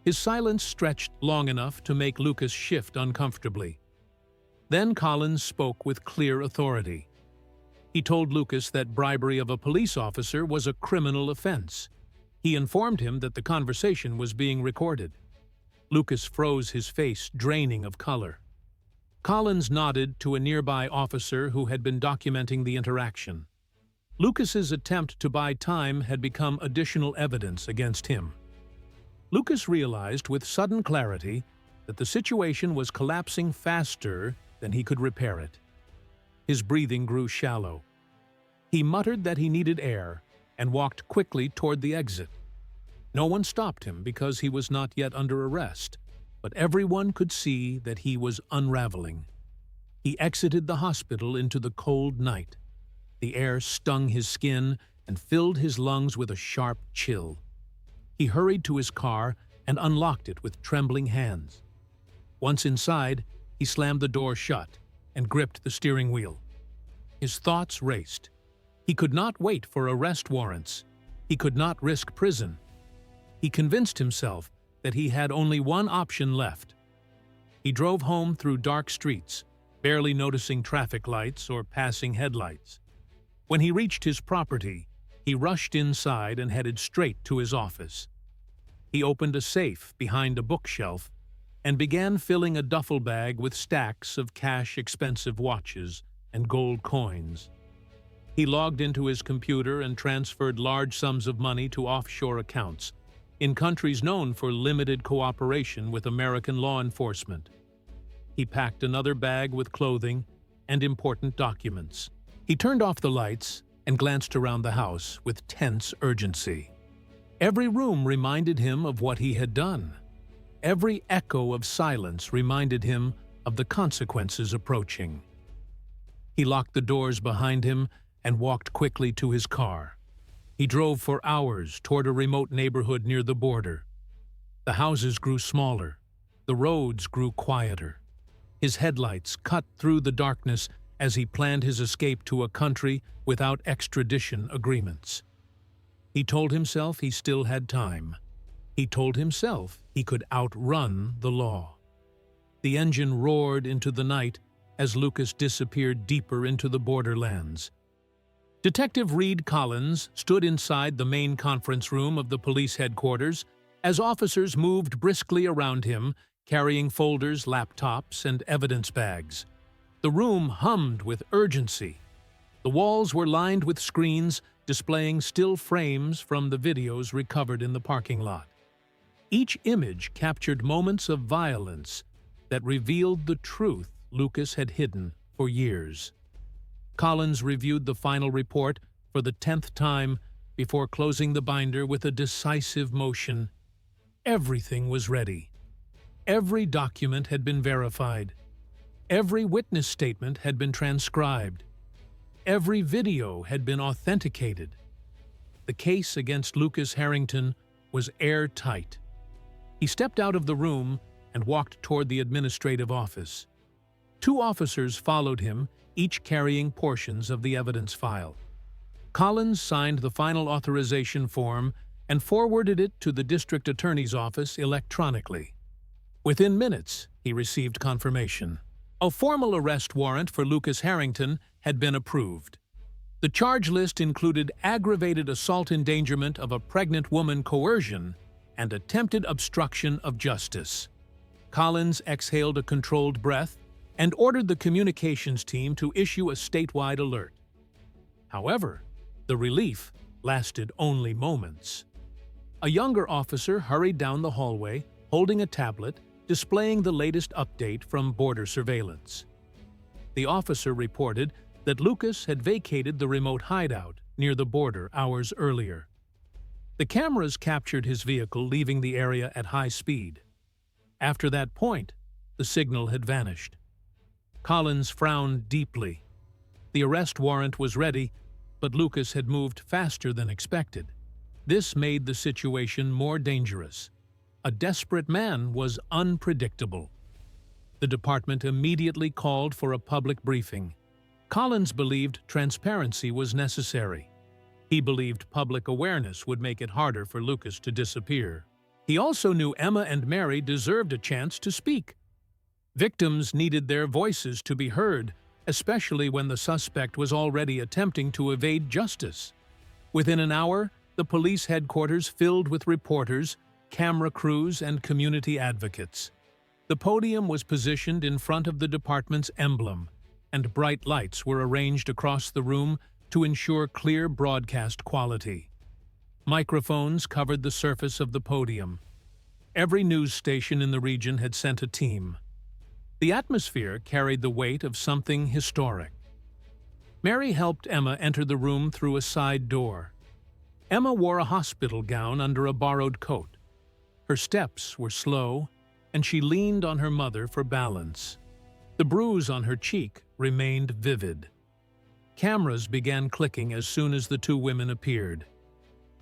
His silence stretched long enough to make Lucas shift uncomfortably. Then Collins spoke with clear authority. He told Lucas that bribery of a police officer was a criminal offense. He informed him that the conversation was being recorded. Lucas froze, his face draining of color. Collins nodded to a nearby officer who had been documenting the interaction. Lucas's attempt to buy time had become additional evidence against him. Lucas realized with sudden clarity that the situation was collapsing faster than he could repair it. His breathing grew shallow. He muttered that he needed air and walked quickly toward the exit. No one stopped him because he was not yet under arrest, but everyone could see that he was unraveling. He exited the hospital into the cold night. The air stung his skin and filled his lungs with a sharp chill. He hurried to his car and unlocked it with trembling hands. Once inside, he slammed the door shut and gripped the steering wheel. His thoughts raced. He could not wait for arrest warrants. He could not risk prison. He convinced himself that he had only one option left. He drove home through dark streets, barely noticing traffic lights or passing headlights. When he reached his property, he rushed inside and headed straight to his office. He opened a safe behind a bookshelf and began filling a duffel bag with stacks of cash-expensive watches and gold coins. He logged into his computer and transferred large sums of money to offshore accounts in countries known for limited cooperation with American law enforcement. He packed another bag with clothing and important documents. He turned off the lights and glanced around the house with tense urgency. Every room reminded him of what he had done. Every echo of silence reminded him of the consequences approaching. He locked the doors behind him and walked quickly to his car. He drove for hours toward a remote neighborhood near the border. The houses grew smaller. The roads grew quieter. His headlights cut through the darkness as he planned his escape to a country without extradition agreements. He told himself he still had time. He told himself he could outrun the law. The engine roared into the night as Lucas disappeared deeper into the borderlands. Detective Reed Collins stood inside the main conference room of the police headquarters as officers moved briskly around him, carrying folders, laptops, and evidence bags. The room hummed with urgency. The walls were lined with screens displaying still frames from the videos recovered in the parking lot. Each image captured moments of violence that revealed the truth Lucas had hidden for years. Collins reviewed the final report for the 10th time before closing the binder with a decisive motion. Everything was ready. Every document had been verified. Every witness statement had been transcribed. Every video had been authenticated. The case against Lucas Harrington was airtight. He stepped out of the room and walked toward the administrative office. 2 officers followed him, each carrying portions of the evidence file. Collins signed the final authorization form and forwarded it to the district attorney's office electronically. Within minutes, he received confirmation. A formal arrest warrant for Lucas Harrington had been approved. The charge list included aggravated assault endangerment of a pregnant woman coercion and attempted obstruction of justice. Collins exhaled a controlled breath and ordered the communications team to issue a statewide alert. However, the relief lasted only moments. A younger officer hurried down the hallway, holding a tablet, displaying the latest update from border surveillance. The officer reported that Lucas had vacated the remote hideout near the border hours earlier. The cameras captured his vehicle leaving the area at high speed. After that point, the signal had vanished. Collins frowned deeply. The arrest warrant was ready, but Lucas had moved faster than expected. This made the situation more dangerous. A desperate man was unpredictable. The department immediately called for a public briefing. Collins believed transparency was necessary. He believed public awareness would make it harder for Lucas to disappear. He also knew Emma and Mary deserved a chance to speak. Victims needed their voices to be heard, especially when the suspect was already attempting to evade justice. Within an hour, the police headquarters filled with reporters, camera crews, and community advocates. The podium was positioned in front of the department's emblem, and bright lights were arranged across the room to ensure clear broadcast quality. Microphones covered the surface of the podium. Every news station in the region had sent a team. The atmosphere carried the weight of something historic. Mary helped Emma enter the room through a side door. Emma wore a hospital gown under a borrowed coat. Her steps were slow, and she leaned on her mother for balance. The bruise on her cheek remained vivid. Cameras began clicking as soon as the 2 women appeared.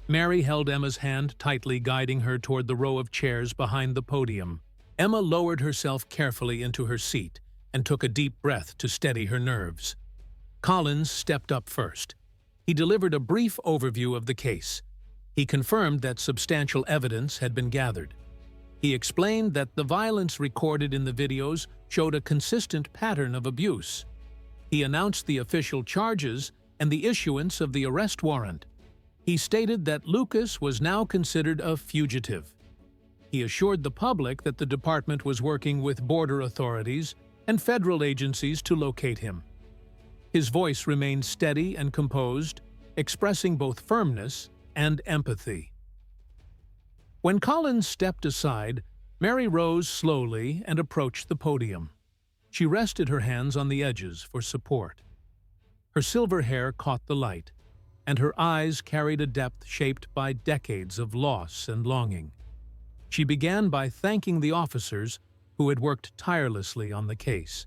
Mary held Emma's hand tightly, guiding her toward the row of chairs behind the podium. Emma lowered herself carefully into her seat and took a deep breath to steady her nerves. Collins stepped up first. He delivered a brief overview of the case. He confirmed that substantial evidence had been gathered. He explained that the violence recorded in the videos showed a consistent pattern of abuse. He announced the official charges and the issuance of the arrest warrant. He stated that Lucas was now considered a fugitive. He assured the public that the department was working with border authorities and federal agencies to locate him. His voice remained steady and composed, expressing both firmness and empathy. When Collins stepped aside, Mary rose slowly and approached the podium. She rested her hands on the edges for support. Her silver hair caught the light, and her eyes carried a depth shaped by decades of loss and longing. She began by thanking the officers who had worked tirelessly on the case.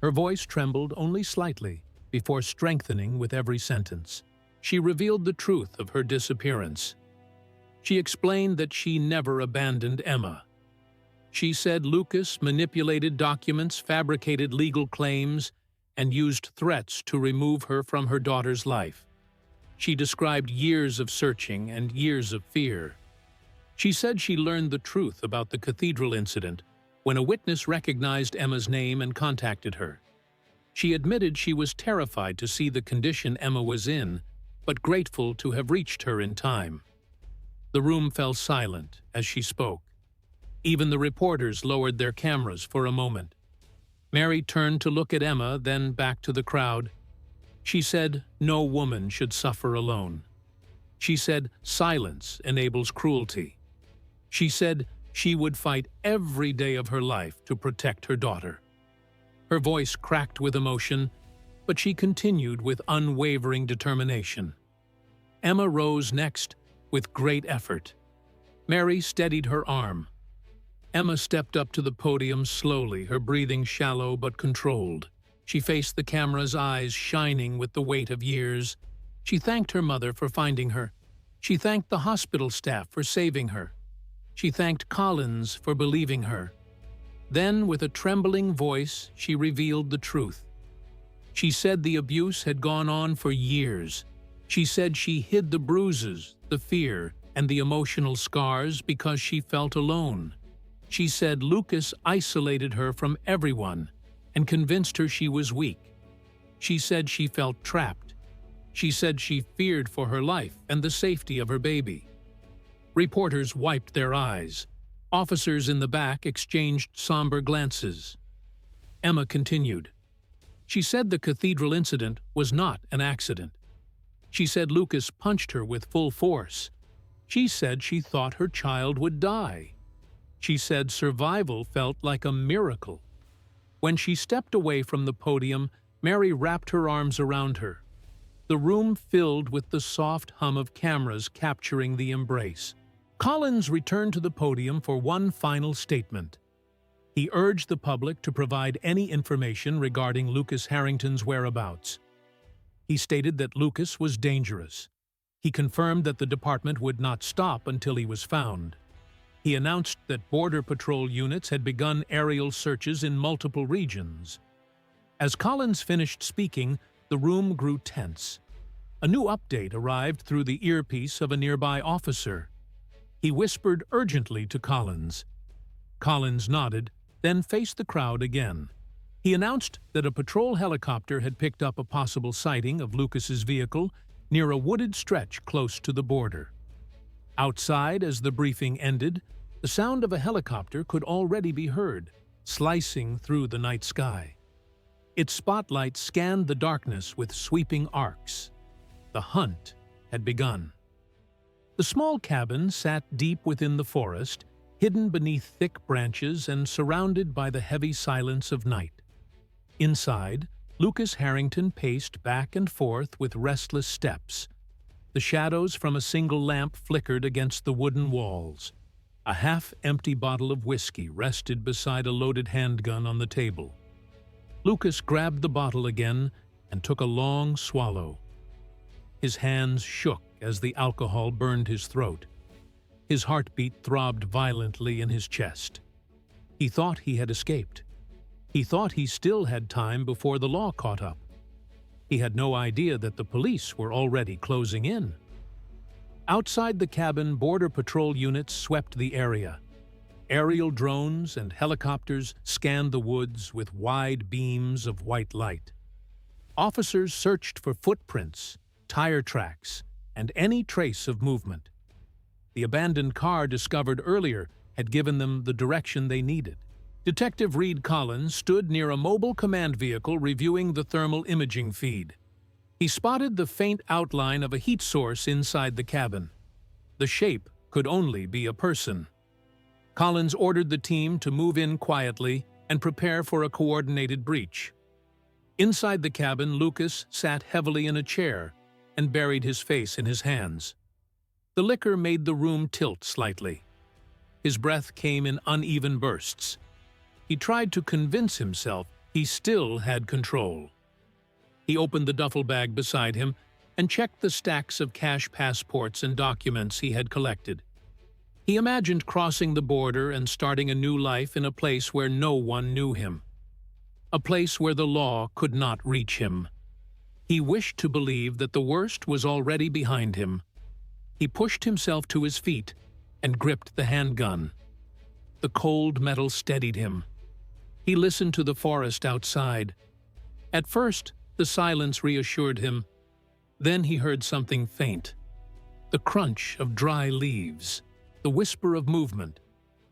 Her voice trembled only slightly before strengthening with every sentence. She revealed the truth of her disappearance. She explained that she never abandoned Emma. She said Lucas manipulated documents, fabricated legal claims, and used threats to remove her from her daughter's life. She described years of searching and years of fear. She said she learned the truth about the cathedral incident when a witness recognized Emma's name and contacted her. She admitted she was terrified to see the condition Emma was in, but grateful to have reached her in time. The room fell silent as she spoke. Even the reporters lowered their cameras for a moment. Mary turned to look at Emma, then back to the crowd. She said, "No woman should suffer alone." She said, "Silence enables cruelty." She said she would fight every day of her life to protect her daughter. Her voice cracked with emotion, but she continued with unwavering determination. Emma rose next with great effort. Mary steadied her arm. Emma stepped up to the podium slowly, her breathing shallow but controlled. She faced the camera's eyes shining with the weight of years. She thanked her mother for finding her. She thanked the hospital staff for saving her. She thanked Collins for believing her. Then, with a trembling voice, she revealed the truth. She said the abuse had gone on for years. She said she hid the bruises, the fear, and the emotional scars because she felt alone. She said Lucas isolated her from everyone and convinced her she was weak. She said she felt trapped. She said she feared for her life and the safety of her baby. Reporters wiped their eyes. Officers in the back exchanged somber glances. Emma continued. She said the cathedral incident was not an accident. She said Lucas punched her with full force. She said she thought her child would die. She said survival felt like a miracle. When she stepped away from the podium, Mary wrapped her arms around her. The room filled with the soft hum of cameras capturing the embrace. Collins returned to the podium for one final statement. He urged the public to provide any information regarding Lucas Harrington's whereabouts. He stated that Lucas was dangerous. He confirmed that the department would not stop until he was found. He announced that Border Patrol units had begun aerial searches in multiple regions. As Collins finished speaking, the room grew tense. A new update arrived through the earpiece of a nearby officer. He whispered urgently to Collins. Collins nodded, then faced the crowd again. He announced that a patrol helicopter had picked up a possible sighting of Lucas's vehicle near a wooded stretch close to the border. Outside, as the briefing ended, the sound of a helicopter could already be heard, slicing through the night sky. Its spotlight scanned the darkness with sweeping arcs. The hunt had begun. The small cabin sat deep within the forest, hidden beneath thick branches and surrounded by the heavy silence of night. Inside, Lucas Harrington paced back and forth with restless steps. The shadows from a single lamp flickered against the wooden walls. A half-empty bottle of whiskey rested beside a loaded handgun on the table. Lucas grabbed the bottle again and took a long swallow. His hands shook as the alcohol burned his throat. His heartbeat throbbed violently in his chest. He thought he had escaped. He thought he still had time before the law caught up. He had no idea that the police were already closing in. Outside the cabin, Border Patrol units swept the area. Aerial drones and helicopters scanned the woods with wide beams of white light. Officers searched for footprints, tire tracks, and any trace of movement. The abandoned car discovered earlier had given them the direction they needed. Detective Reed Collins stood near a mobile command vehicle reviewing the thermal imaging feed. He spotted the faint outline of a heat source inside the cabin. The shape could only be a person. Collins ordered the team to move in quietly and prepare for a coordinated breach. Inside the cabin, Lucas sat heavily in a chair and buried his face in his hands. The liquor made the room tilt slightly. His breath came in uneven bursts. He tried to convince himself he still had control. He opened the duffel bag beside him and checked the stacks of cash passports and documents he had collected. He imagined crossing the border and starting a new life in a place where no one knew him. A place where the law could not reach him. He wished to believe that the worst was already behind him. He pushed himself to his feet and gripped the handgun. The cold metal steadied him. He listened to the forest outside. At first, the silence reassured him. Then he heard something faint. The crunch of dry leaves, the whisper of movement.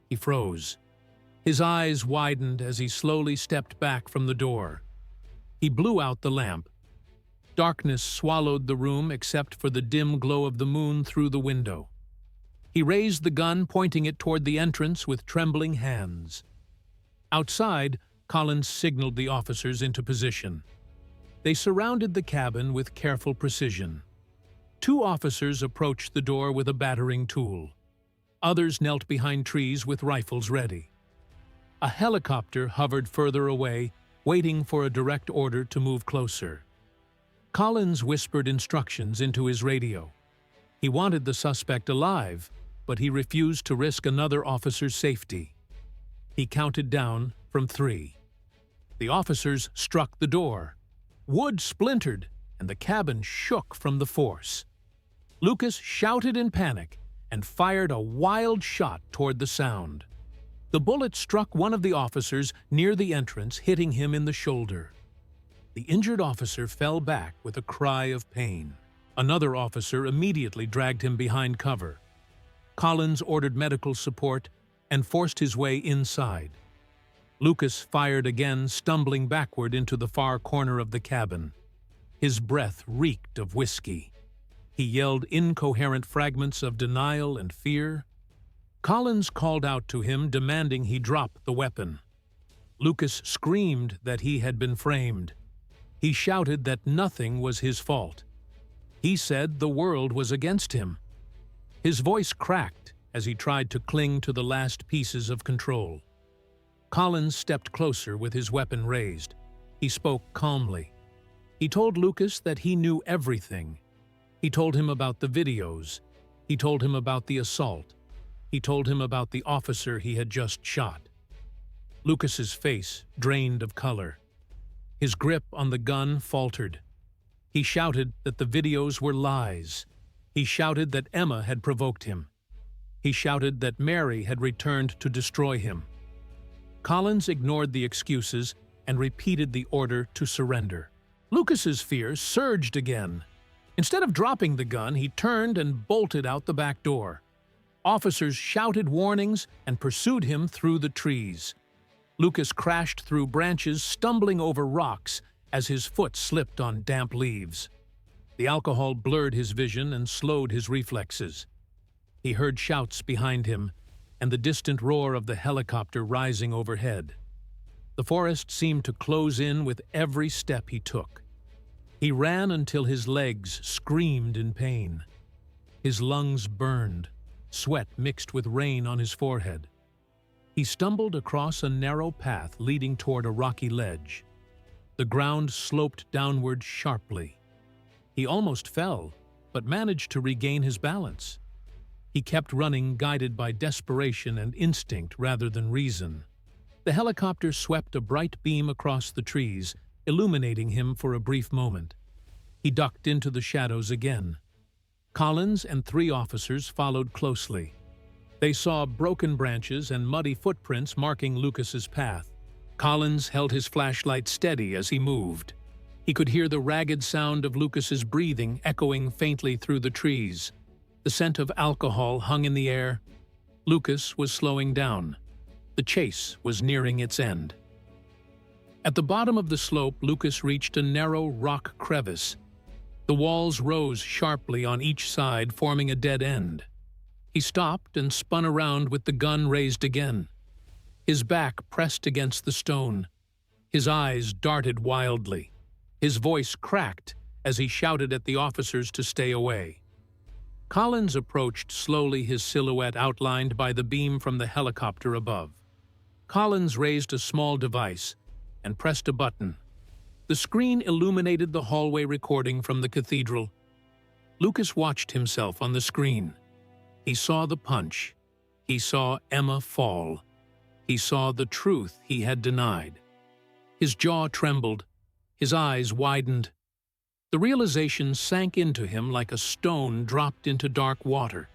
He froze. His eyes widened as he slowly stepped back from the door. He blew out the lamp. Darkness swallowed the room except for the dim glow of the moon through the window. He raised the gun, pointing it toward the entrance with trembling hands. Outside, Collins signaled the officers into position. They surrounded the cabin with careful precision. 2 officers approached the door with a battering tool. Others knelt behind trees with rifles ready. A helicopter hovered further away, waiting for a direct order to move closer. Collins whispered instructions into his radio. He wanted the suspect alive, but he refused to risk another officer's safety. He counted down from 3. The officers struck the door. Wood splintered, and the cabin shook from the force. Lucas shouted in panic and fired a wild shot toward the sound. The bullet struck one of the officers near the entrance, hitting him in the shoulder. The injured officer fell back with a cry of pain. Another officer immediately dragged him behind cover. Collins ordered medical support and forced his way inside. Lucas fired again, stumbling backward into the far corner of the cabin. His breath reeked of whiskey. He yelled incoherent fragments of denial and fear. Collins called out to him, demanding he drop the weapon. Lucas screamed that he had been framed. He shouted that nothing was his fault. He said the world was against him. His voice cracked as he tried to cling to the last pieces of control. Collins stepped closer with his weapon raised. He spoke calmly. He told Lucas that he knew everything. He told him about the videos. He told him about the assault. He told him about the officer he had just shot. Lucas's face drained of color. His grip on the gun faltered. He shouted that the videos were lies. He shouted that Emma had provoked him. He shouted that Mary had returned to destroy him. Collins ignored the excuses and repeated the order to surrender. Lucas's fear surged again. Instead of dropping the gun, he turned and bolted out the back door. Officers shouted warnings and pursued him through the trees. Lucas crashed through branches, stumbling over rocks as his foot slipped on damp leaves. The alcohol blurred his vision and slowed his reflexes. He heard shouts behind him and the distant roar of the helicopter rising overhead. The forest seemed to close in with every step he took. He ran until his legs screamed in pain. His lungs burned, sweat mixed with rain on his forehead. He stumbled across a narrow path leading toward a rocky ledge. The ground sloped downward sharply. He almost fell, but managed to regain his balance. He kept running, guided by desperation and instinct rather than reason. The helicopter swept a bright beam across the trees, illuminating him for a brief moment. He ducked into the shadows again. Collins and 3 officers followed closely. They saw broken branches and muddy footprints marking Lucas's path. Collins held his flashlight steady as he moved. He could hear the ragged sound of Lucas's breathing echoing faintly through the trees. The scent of alcohol hung in the air. Lucas was slowing down. The chase was nearing its end. At the bottom of the slope, Lucas reached a narrow rock crevice. The walls rose sharply on each side, forming a dead end. He stopped and spun around with the gun raised again. his back pressed against the stone. His eyes darted wildly. His voice cracked as he shouted at the officers to stay away. Collins approached slowly, his silhouette outlined by the beam from the helicopter above. Collins raised a small device and pressed a button. The screen illuminated the hallway recording from the cathedral. Lucas watched himself on the screen. He saw the punch. He saw Emma fall. He saw the truth he had denied. His jaw trembled. His eyes widened. The realization sank into him like a stone dropped into dark water.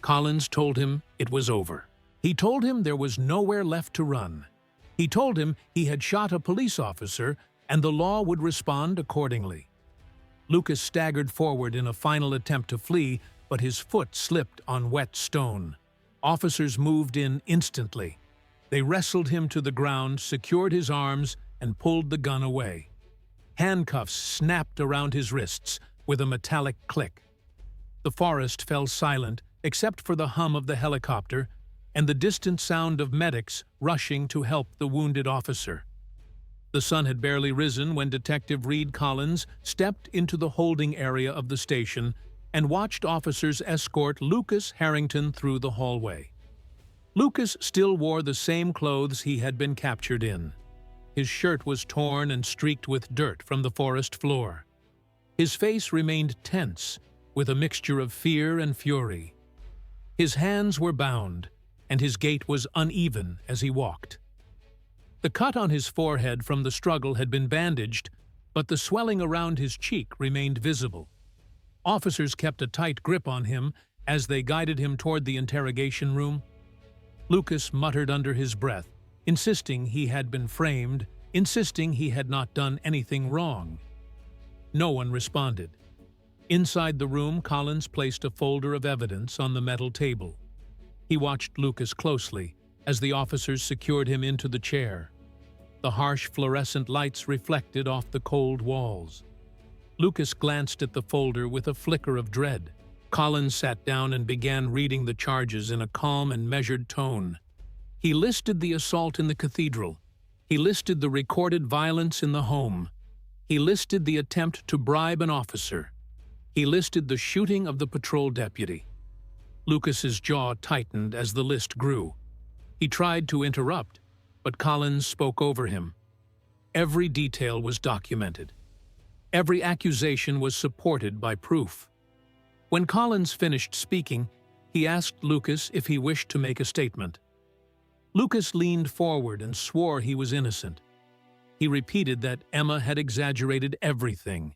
Collins told him it was over. He told him there was nowhere left to run. He told him he had shot a police officer and the law would respond accordingly. Lucas staggered forward in a final attempt to flee, but his foot slipped on wet stone. Officers moved in instantly. They wrestled him to the ground, secured his arms, and pulled the gun away. Handcuffs snapped around his wrists with a metallic click. The forest fell silent, except for the hum of the helicopter and the distant sound of medics rushing to help the wounded officer. The sun had barely risen when Detective Reed Collins stepped into the holding area of the station and watched officers escort Lucas Harrington through the hallway. Lucas still wore the same clothes he had been captured in. His shirt was torn and streaked with dirt from the forest floor. His face remained tense, with a mixture of fear and fury. His hands were bound, and his gait was uneven as he walked. The cut on his forehead from the struggle had been bandaged, but the swelling around his cheek remained visible. Officers kept a tight grip on him as they guided him toward the interrogation room. Lucas muttered under his breath, insisting he had been framed, insisting he had not done anything wrong. No one responded. Inside the room, Collins placed a folder of evidence on the metal table. He watched Lucas closely as the officers secured him into the chair. The harsh fluorescent lights reflected off the cold walls. Lucas glanced at the folder with a flicker of dread. Collins sat down and began reading the charges in a calm and measured tone. He listed the assault in the cathedral. He listed the recorded violence in the home. He listed the attempt to bribe an officer. He listed the shooting of the patrol deputy. Lucas's jaw tightened as the list grew. He tried to interrupt, but Collins spoke over him. Every detail was documented. Every accusation was supported by proof. When Collins finished speaking, he asked Lucas if he wished to make a statement. Lucas leaned forward and swore he was innocent. He repeated that Emma had exaggerated everything.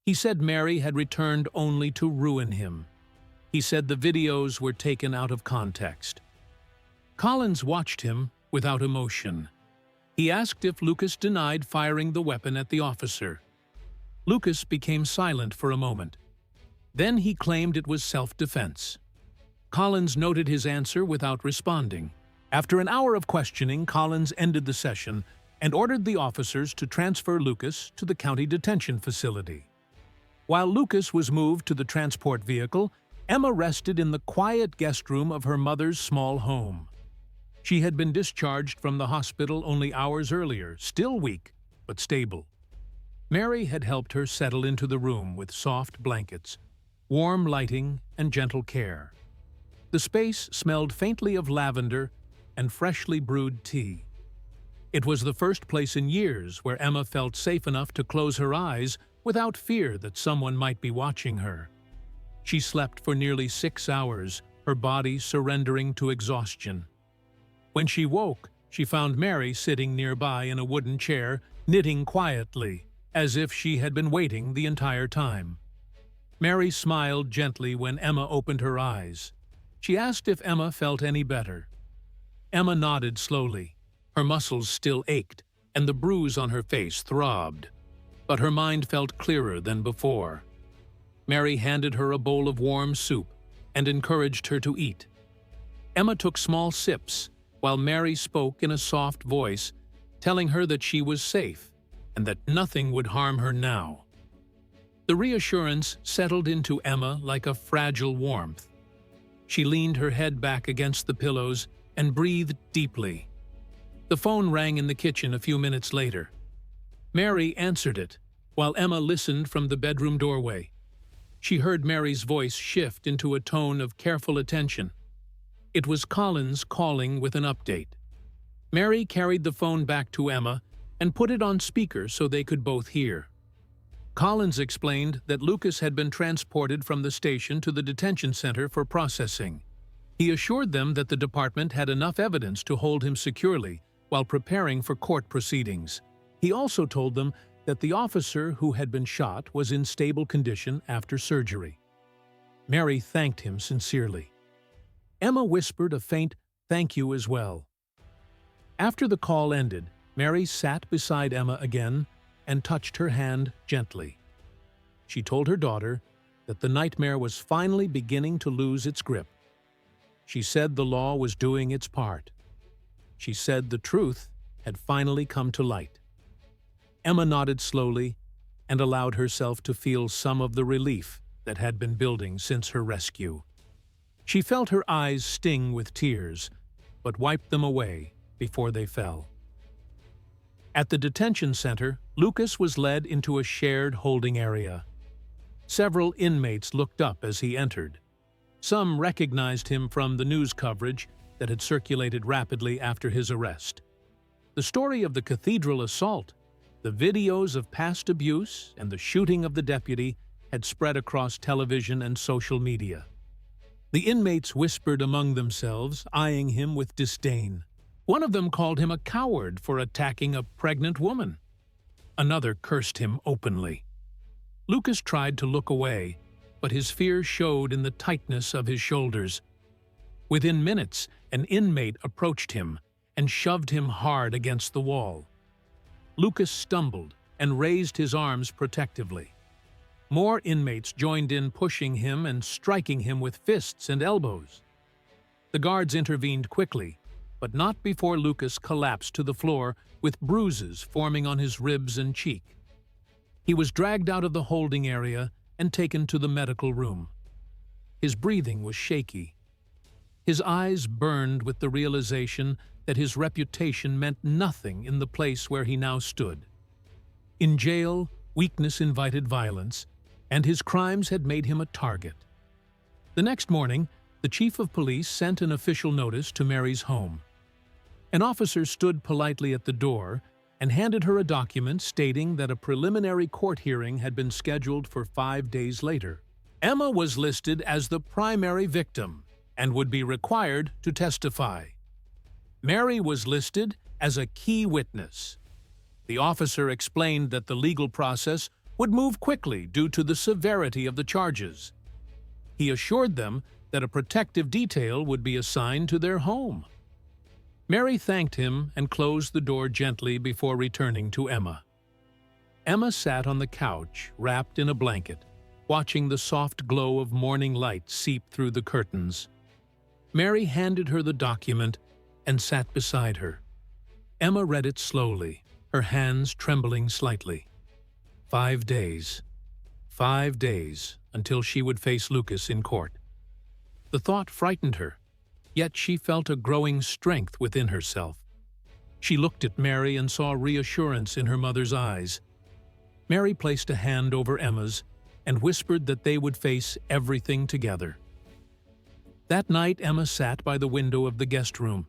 He said Mary had returned only to ruin him. He said the videos were taken out of context. Collins watched him without emotion. He asked if Lucas denied firing the weapon at the officer. Lucas became silent for a moment. Then he claimed it was self-defense. Collins noted his answer without responding. After an hour of questioning, Collins ended the session and ordered the officers to transfer Lucas to the county detention facility. While Lucas was moved to the transport vehicle, Emma rested in the quiet guest room of her mother's small home. She had been discharged from the hospital only hours earlier, still weak, but stable. Mary had helped her settle into the room with soft blankets, warm lighting, and gentle care. The space smelled faintly of lavender and freshly brewed tea. It was the first place in years where Emma felt safe enough to close her eyes without fear that someone might be watching her. She slept for nearly 6 hours, her body surrendering to exhaustion. When she woke, she found Mary sitting nearby in a wooden chair, knitting quietly, as if she had been waiting the entire time. Mary smiled gently when Emma opened her eyes. She asked if Emma felt any better. Emma nodded slowly. Her muscles still ached, and the bruise on her face throbbed. But her mind felt clearer than before. Mary handed her a bowl of warm soup and encouraged her to eat. Emma took small sips, while Mary spoke in a soft voice, telling her that she was safe and that nothing would harm her now. The reassurance settled into Emma like a fragile warmth. She leaned her head back against the pillows and breathed deeply. The phone rang in the kitchen a few minutes later. Mary answered it, while Emma listened from the bedroom doorway. She heard Mary's voice shift into a tone of careful attention. It was Collins calling with an update. Mary carried the phone back to Emma and put it on speaker so they could both hear. Collins explained that Lucas had been transported from the station to the detention center for processing. He assured them that the department had enough evidence to hold him securely while preparing for court proceedings. He also told them that the officer who had been shot was in stable condition after surgery. Mary thanked him sincerely. Emma whispered a faint thank you as well. After the call ended, Mary sat beside Emma again and touched her hand gently. She told her daughter that the nightmare was finally beginning to lose its grip. She said the law was doing its part. She said the truth had finally come to light. Emma nodded slowly and allowed herself to feel some of the relief that had been building since her rescue. She felt her eyes sting with tears, but wiped them away before they fell. At the detention center, Lucas was led into a shared holding area. Several inmates looked up as he entered. Some recognized him from the news coverage that had circulated rapidly after his arrest. The story of the cathedral assault, the videos of past abuse, and the shooting of the deputy had spread across television and social media. The inmates whispered among themselves, eyeing him with disdain. One of them called him a coward for attacking a pregnant woman. Another cursed him openly. Lucas tried to look away, but his fear showed in the tightness of his shoulders. Within minutes, an inmate approached him and shoved him hard against the wall. Lucas stumbled and raised his arms protectively. More inmates joined in, pushing him and striking him with fists and elbows. The guards intervened quickly, but not before Lucas collapsed to the floor with bruises forming on his ribs and cheek. He was dragged out of the holding area and taken to the medical room. His breathing was shaky. His eyes burned with the realization that his reputation meant nothing in the place where he now stood. In jail, weakness invited violence, and his crimes had made him a target. The next morning, the chief of police sent an official notice to Mary's home. An officer stood politely at the door and handed her a document stating that a preliminary court hearing had been scheduled for 5 days later. Emma was listed as the primary victim and would be required to testify. Mary was listed as a key witness. The officer explained that the legal process would move quickly due to the severity of the charges. He assured them that a protective detail would be assigned to their home. Mary thanked him and closed the door gently before returning to Emma. Emma sat on the couch, wrapped in a blanket, watching the soft glow of morning light seep through the curtains. Mary handed her the document and sat beside her. Emma read it slowly, her hands trembling slightly. 5 days. 5 days until she would face Lucas in court. The thought frightened her, yet she felt a growing strength within herself. She looked at Mary and saw reassurance in her mother's eyes. Mary placed a hand over Emma's and whispered that they would face everything together. That night, Emma sat by the window of the guest room.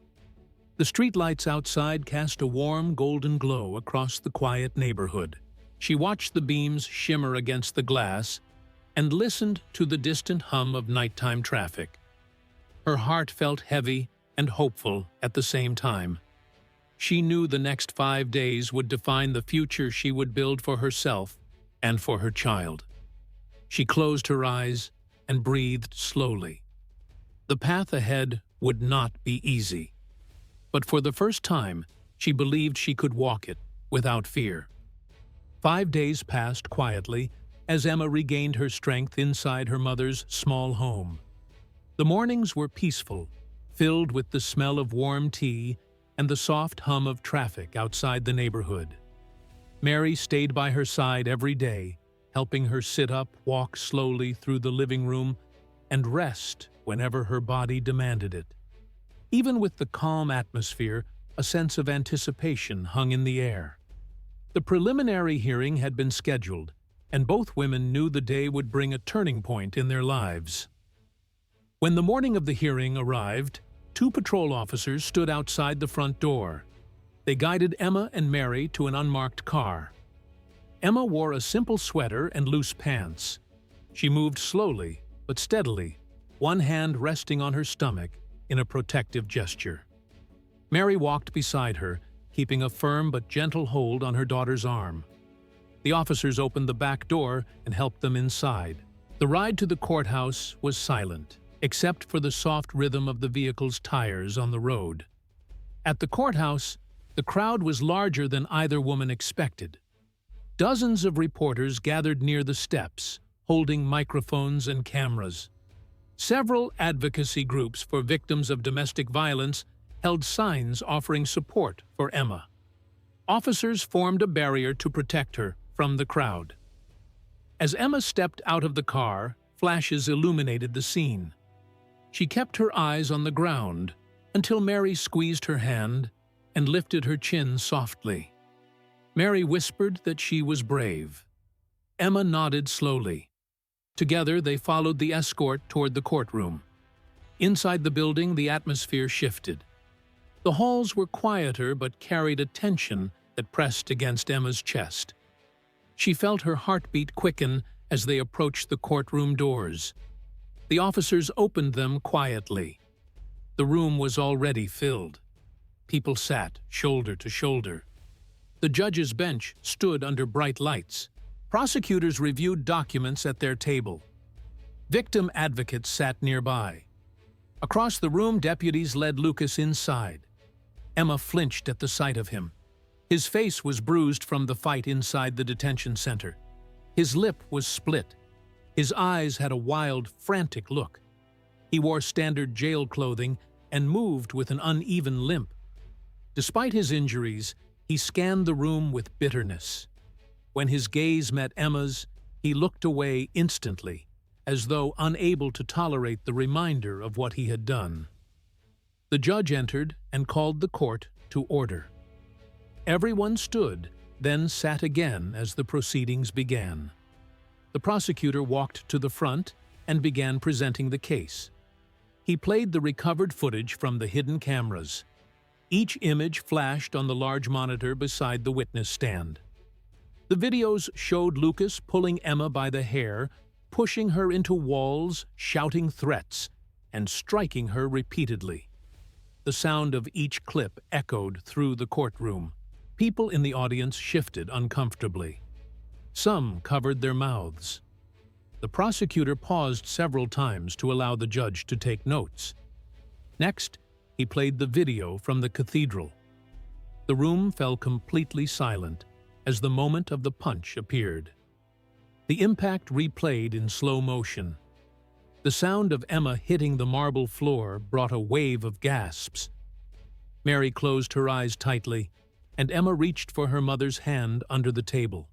The streetlights outside cast a warm golden glow across the quiet neighborhood. She watched the beams shimmer against the glass and listened to the distant hum of nighttime traffic. Her heart felt heavy and hopeful at the same time. She knew the next 5 days would define the future she would build for herself and for her child. She closed her eyes and breathed slowly. The path ahead would not be easy, but for the first time, she believed she could walk it without fear. 5 days passed quietly as Emma regained her strength inside her mother's small home. The mornings were peaceful, filled with the smell of warm tea and the soft hum of traffic outside the neighborhood. Mary stayed by her side every day, helping her sit up, walk slowly through the living room, and rest whenever her body demanded it. Even with the calm atmosphere, A sense of anticipation hung in the air. The preliminary hearing had been scheduled, and both women knew the day would bring a turning point in their lives. When the morning of the hearing arrived, two patrol officers stood outside the front door. They guided Emma and Mary to an unmarked car. Emma wore a simple sweater and loose pants. She moved slowly but steadily, one hand resting on her stomach in a protective gesture. Mary walked beside her, keeping a firm but gentle hold on her daughter's arm. The officers opened the back door and helped them inside. The ride to the courthouse was silent, except for the soft rhythm of the vehicle's tires on the road. At the courthouse, the crowd was larger than either woman expected. Dozens of reporters gathered near the steps, holding microphones and cameras. Several advocacy groups for victims of domestic violence held signs offering support for Emma. Officers formed a barrier to protect her from the crowd. As Emma stepped out of the car, flashes illuminated the scene. She kept her eyes on the ground until Mary squeezed her hand and lifted her chin softly. Mary whispered that she was brave. Emma nodded slowly. Together, they followed the escort toward the courtroom. Inside the building, the atmosphere shifted. The halls were quieter but carried a tension that pressed against Emma's chest. She felt her heartbeat quicken as they approached the courtroom doors. The officers opened them quietly. The room was already filled. People sat shoulder to shoulder. The judge's bench stood under bright lights. Prosecutors reviewed documents at their table. Victim advocates sat nearby. Across the room, deputies led Lucas inside. Emma flinched at the sight of him. His face was bruised from the fight inside the detention center. His lip was split. His eyes had a wild, frantic look. He wore standard jail clothing and moved with an uneven limp. Despite his injuries, he scanned the room with bitterness. When his gaze met Emma's, he looked away instantly, as though unable to tolerate the reminder of what he had done. The judge entered and called the court to order. Everyone stood, then sat again as the proceedings began. The prosecutor walked to the front and began presenting the case. He played the recovered footage from the hidden cameras. Each image flashed on the large monitor beside the witness stand. The videos showed Lucas pulling Emma by the hair, pushing her into walls, shouting threats, and striking her repeatedly. The sound of each clip echoed through the courtroom. People in the audience shifted uncomfortably. Some covered their mouths. The prosecutor paused several times to allow the judge to take notes. Next, he played the video from the cathedral. The room fell completely silent as the moment of the punch appeared. The impact replayed in slow motion. The sound of Emma hitting the marble floor brought a wave of gasps. Mary closed her eyes tightly, and Emma reached for her mother's hand under the table.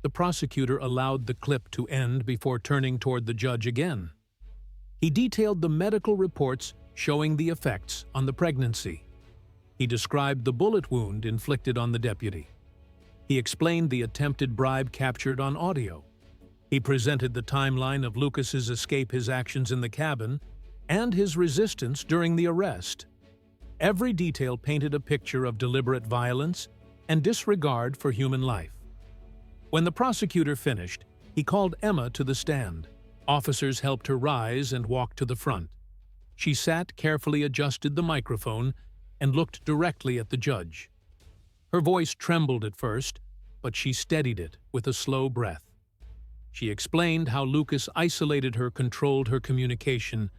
The prosecutor allowed the clip to end before turning toward the judge again. He detailed the medical reports showing the effects on the pregnancy. He described the bullet wound inflicted on the deputy. He explained the attempted bribe captured on audio. He presented the timeline of Lucas's escape, his actions in the cabin, and his resistance during the arrest. Every detail painted a picture of deliberate violence and disregard for human life. When the prosecutor finished, he called Emma to the stand. Officers helped her rise and walk to the front. She sat, carefully adjusted the microphone, and looked directly at the judge. Her voice trembled at first, but she steadied it with a slow breath. She explained how Lucas isolated her, controlled her communication,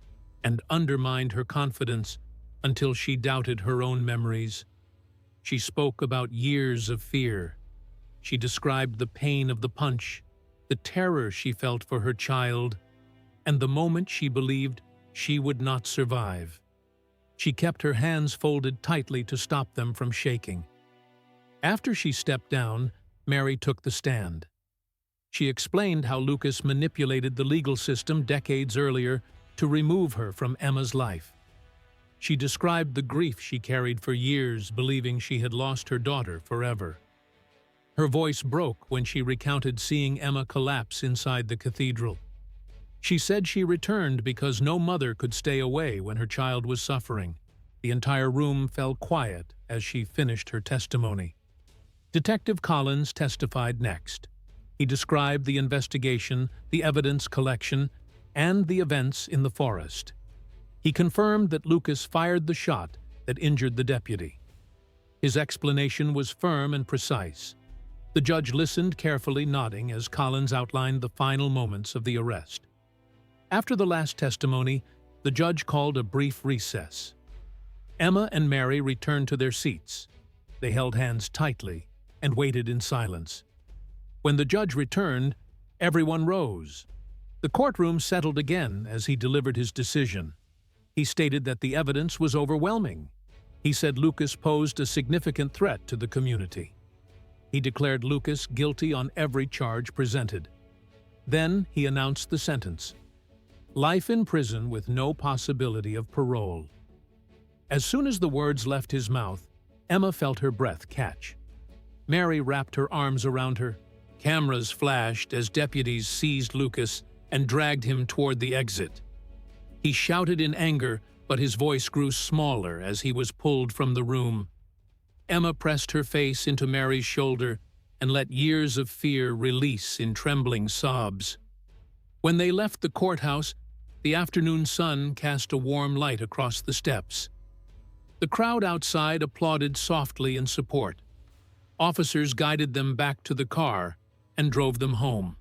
and undermined her confidence until she doubted her own memories. She spoke about years of fear. She described the pain of the punch, the terror she felt for her child, and the moment she believed she would not survive. She kept her hands folded tightly to stop them from shaking. After she stepped down, Mary took the stand. She explained how Lucas manipulated the legal system decades earlier to remove her from Emma's life. She described the grief she carried for years, believing she had lost her daughter forever. Her voice broke when she recounted seeing Emma collapse inside the cathedral. She said she returned because no mother could stay away when her child was suffering. The entire room fell quiet as she finished her testimony. Detective Collins testified next. He described the investigation, the evidence collection, and the events in the forest. He confirmed that Lucas fired the shot that injured the deputy. His explanation was firm and precise. The judge listened carefully, nodding as Collins outlined the final moments of the arrest. After the last testimony, the judge called a brief recess. Emma and Mary returned to their seats. They held hands tightly and waited in silence. When the judge returned, everyone rose. The courtroom settled again as he delivered his decision. He stated that the evidence was overwhelming. He said Lucas posed a significant threat to the community. He declared Lucas guilty on every charge presented. Then he announced the sentence: life in prison with no possibility of parole. As soon as the words left his mouth, Emma felt her breath catch. Mary wrapped her arms around her. Cameras flashed as deputies seized Lucas and dragged him toward the exit. He shouted in anger, but his voice grew smaller as he was pulled from the room. Emma pressed her face into Mary's shoulder and let years of fear release in trembling sobs. When they left the courthouse, the afternoon sun cast a warm light across the steps. The crowd outside applauded softly in support. Officers guided them back to the car and drove them home.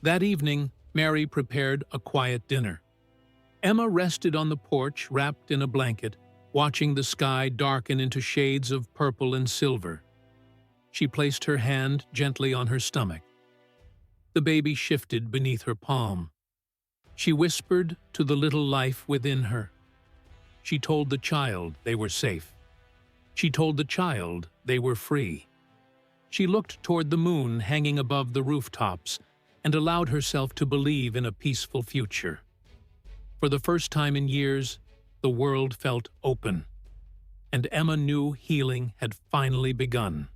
That evening, Mary prepared a quiet dinner. Emma rested on the porch, wrapped in a blanket, watching the sky darken into shades of purple and silver. She placed her hand gently on her stomach. The baby shifted beneath her palm. She whispered to the little life within her. She told the child they were safe. She told the child they were free. She looked toward the moon hanging above the rooftops and allowed herself to believe in a peaceful future. For the first time in years, the world felt open, and Emma knew healing had finally begun.